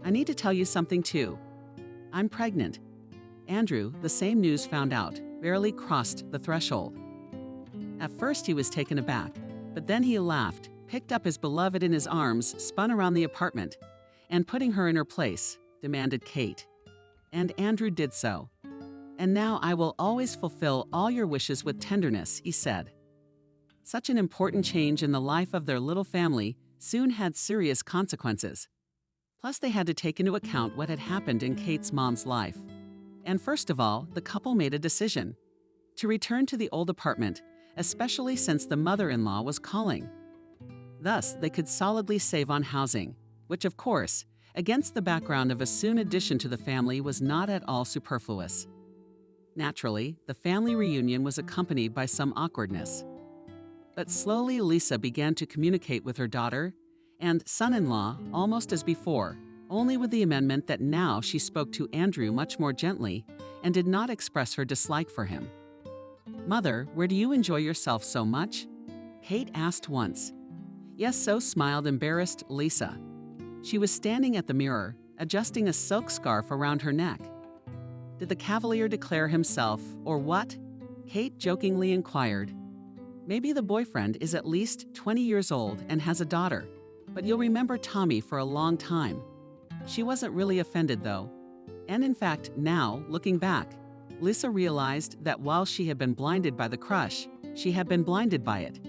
"I need to tell you something too. I'm pregnant." Andrew, the same news found out, barely crossed the threshold. At first he was taken aback, but then he laughed, picked up his beloved in his arms, spun around the apartment, and putting her in her place, demanded Kate. And Andrew did so. "And now I will always fulfill all your wishes with tenderness," he said. Such an important change in the life of their little family soon had serious consequences. Plus, they had to take into account what had happened in Kate's mom's life. And first of all, the couple made a decision. to return to the old apartment, especially since the mother-in-law was calling. Thus, they could solidly save on housing, which of course, against the background of a soon addition to the family, was not at all superfluous. Naturally, the family reunion was accompanied by some awkwardness. But slowly Lisa began to communicate with her daughter and son-in-law almost as before, only with the amendment that now she spoke to Andrew much more gently and did not express her dislike for him. "Mother, where do you enjoy yourself so much?" Kate asked once. "Yes," so smiled embarrassed Lisa. She was standing at the mirror, adjusting a silk scarf around her neck. "Did the Cavalier declare himself, or what?" Kate jokingly inquired. "Maybe the boyfriend is at least 20 years old and has a daughter, but you'll remember Tommy for a long time." She wasn't really offended though. And in fact, now, looking back, Lisa realized that while she had been blinded by the crush, she had been blinded by it.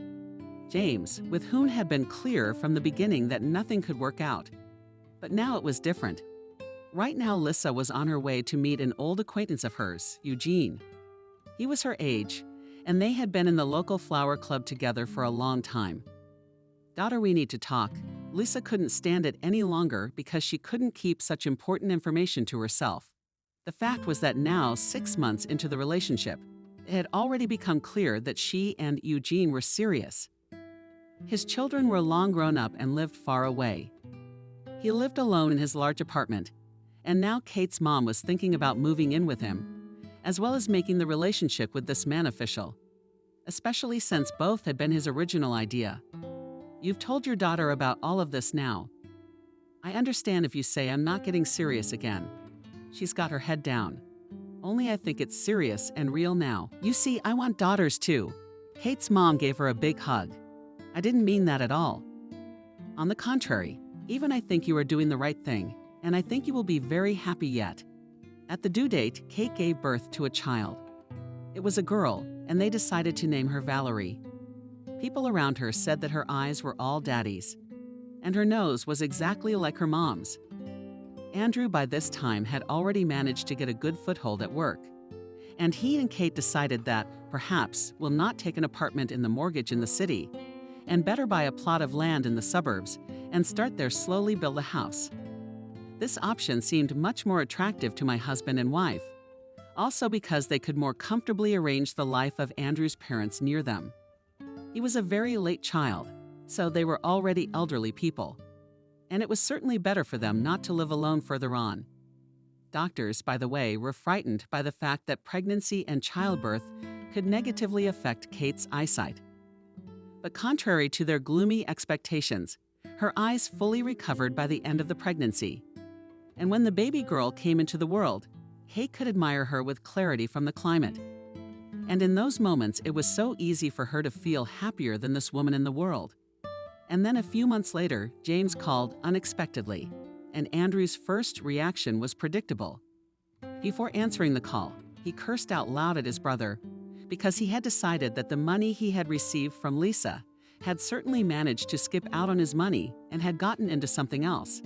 James, with whom had been clear from the beginning that nothing could work out. But now it was different. Right now, Lisa was on her way to meet an old acquaintance of hers, Eugene. He was her age, and they had been in the local flower club together for a long time. "Daughter, we need to talk." Lisa couldn't stand it any longer because she couldn't keep such important information to herself. The fact was that now, 6 months into the relationship, it had already become clear that she and Eugene were serious. His children were long grown up and lived far away. He lived alone in his large apartment, and now Kate's mom was thinking about moving in with him, as well as making the relationship with this man official, especially since both had been his original idea. "You've told your daughter about all of this now. I understand if you say I'm not getting serious again." She's got her head down. "Only I think it's serious and real now. You see, I want daughters too." Kate's mom gave her a big hug. "I didn't mean that at all. On the contrary, even I think you are doing the right thing, and I think you will be very happy yet." At the due date, Kate gave birth to a child. It was a girl, and they decided to name her Valerie. People around her said that her eyes were all daddy's, and her nose was exactly like her mom's. Andrew by this time had already managed to get a good foothold at work, and he and Kate decided that, perhaps, we'll not take an apartment in the mortgage in the city, and better buy a plot of land in the suburbs and start there slowly build a house. This option seemed much more attractive to my husband and wife, also because they could more comfortably arrange the life of Andrew's parents near them. He was a very late child, so they were already elderly people, and it was certainly better for them not to live alone further on. Doctors, by the way, were frightened by the fact that pregnancy and childbirth could negatively affect Kate's eyesight. But contrary to their gloomy expectations, her eyes fully recovered by the end of the pregnancy. And when the baby girl came into the world, Kate could admire her with clarity from the climate. And in those moments, it was so easy for her to feel happier than this woman in the world. And then a few months later, James called unexpectedly, and Andrew's first reaction was predictable. Before answering the call, he cursed out loud at his brother because he had decided that the money he had received from Lisa had certainly managed to skip out on his money and had gotten into something else.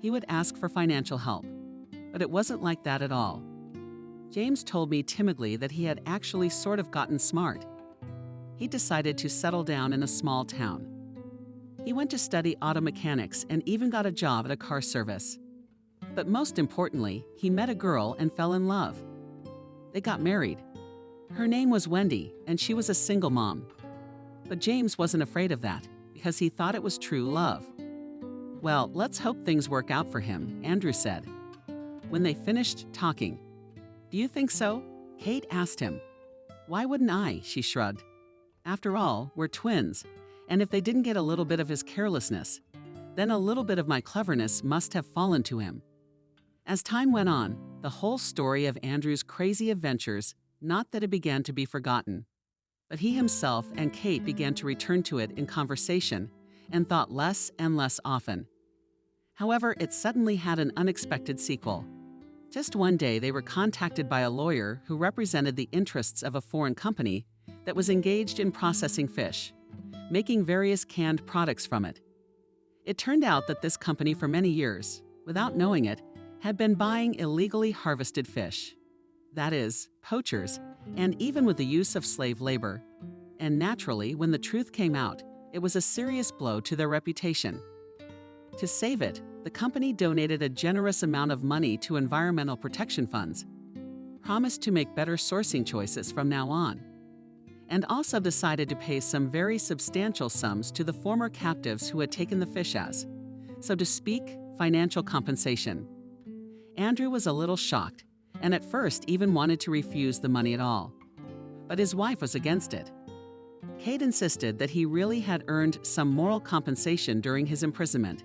He would ask for financial help, but it wasn't like that at all. James told me timidly that he had actually sort of gotten smart. He decided to settle down in a small town. He went to study auto mechanics and even got a job at a car service. But most importantly, he met a girl and fell in love. They got married. Her name was Wendy, and she was a single mom. But James wasn't afraid of that, because he thought it was true love. "Well, let's hope things work out for him," Andrew said. When they finished talking, "Do you think so?" Kate asked him. "Why wouldn't I?" she shrugged. "After all, we're twins, and if they didn't get a little bit of his carelessness, then a little bit of my cleverness must have fallen to him." As time went on, the whole story of Andrew's crazy adventures, not that it began to be forgotten, but he himself and Kate began to return to it in conversation and thought less and less often. However, it suddenly had an unexpected sequel. Just one day, they were contacted by a lawyer who represented the interests of a foreign company that was engaged in processing fish, making various canned products from it. It turned out that this company for many years, without knowing it, had been buying illegally harvested fish. That is, poachers and even with the use of slave labor. And naturally, when the truth came out, it was a serious blow to their reputation. To save it, the company donated a generous amount of money to environmental protection funds, promised to make better sourcing choices from now on, and also decided to pay some very substantial sums to the former captives who had taken the fish as, so to speak, financial compensation. Andrew was a little shocked, and at first even wanted to refuse the money at all. But his wife was against it. Kate insisted that he really had earned some moral compensation during his imprisonment.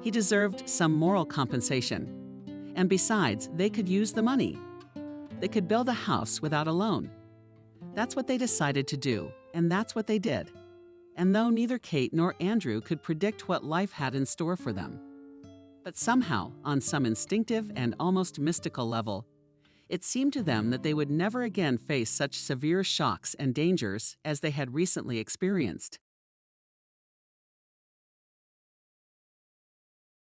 He deserved some moral compensation. And besides, they could use the money. They could build a house without a loan. That's what they decided to do, and that's what they did. And though neither Kate nor Andrew could predict what life had in store for them, but somehow, on some instinctive and almost mystical level, it seemed to them that they would never again face such severe shocks and dangers as they had recently experienced.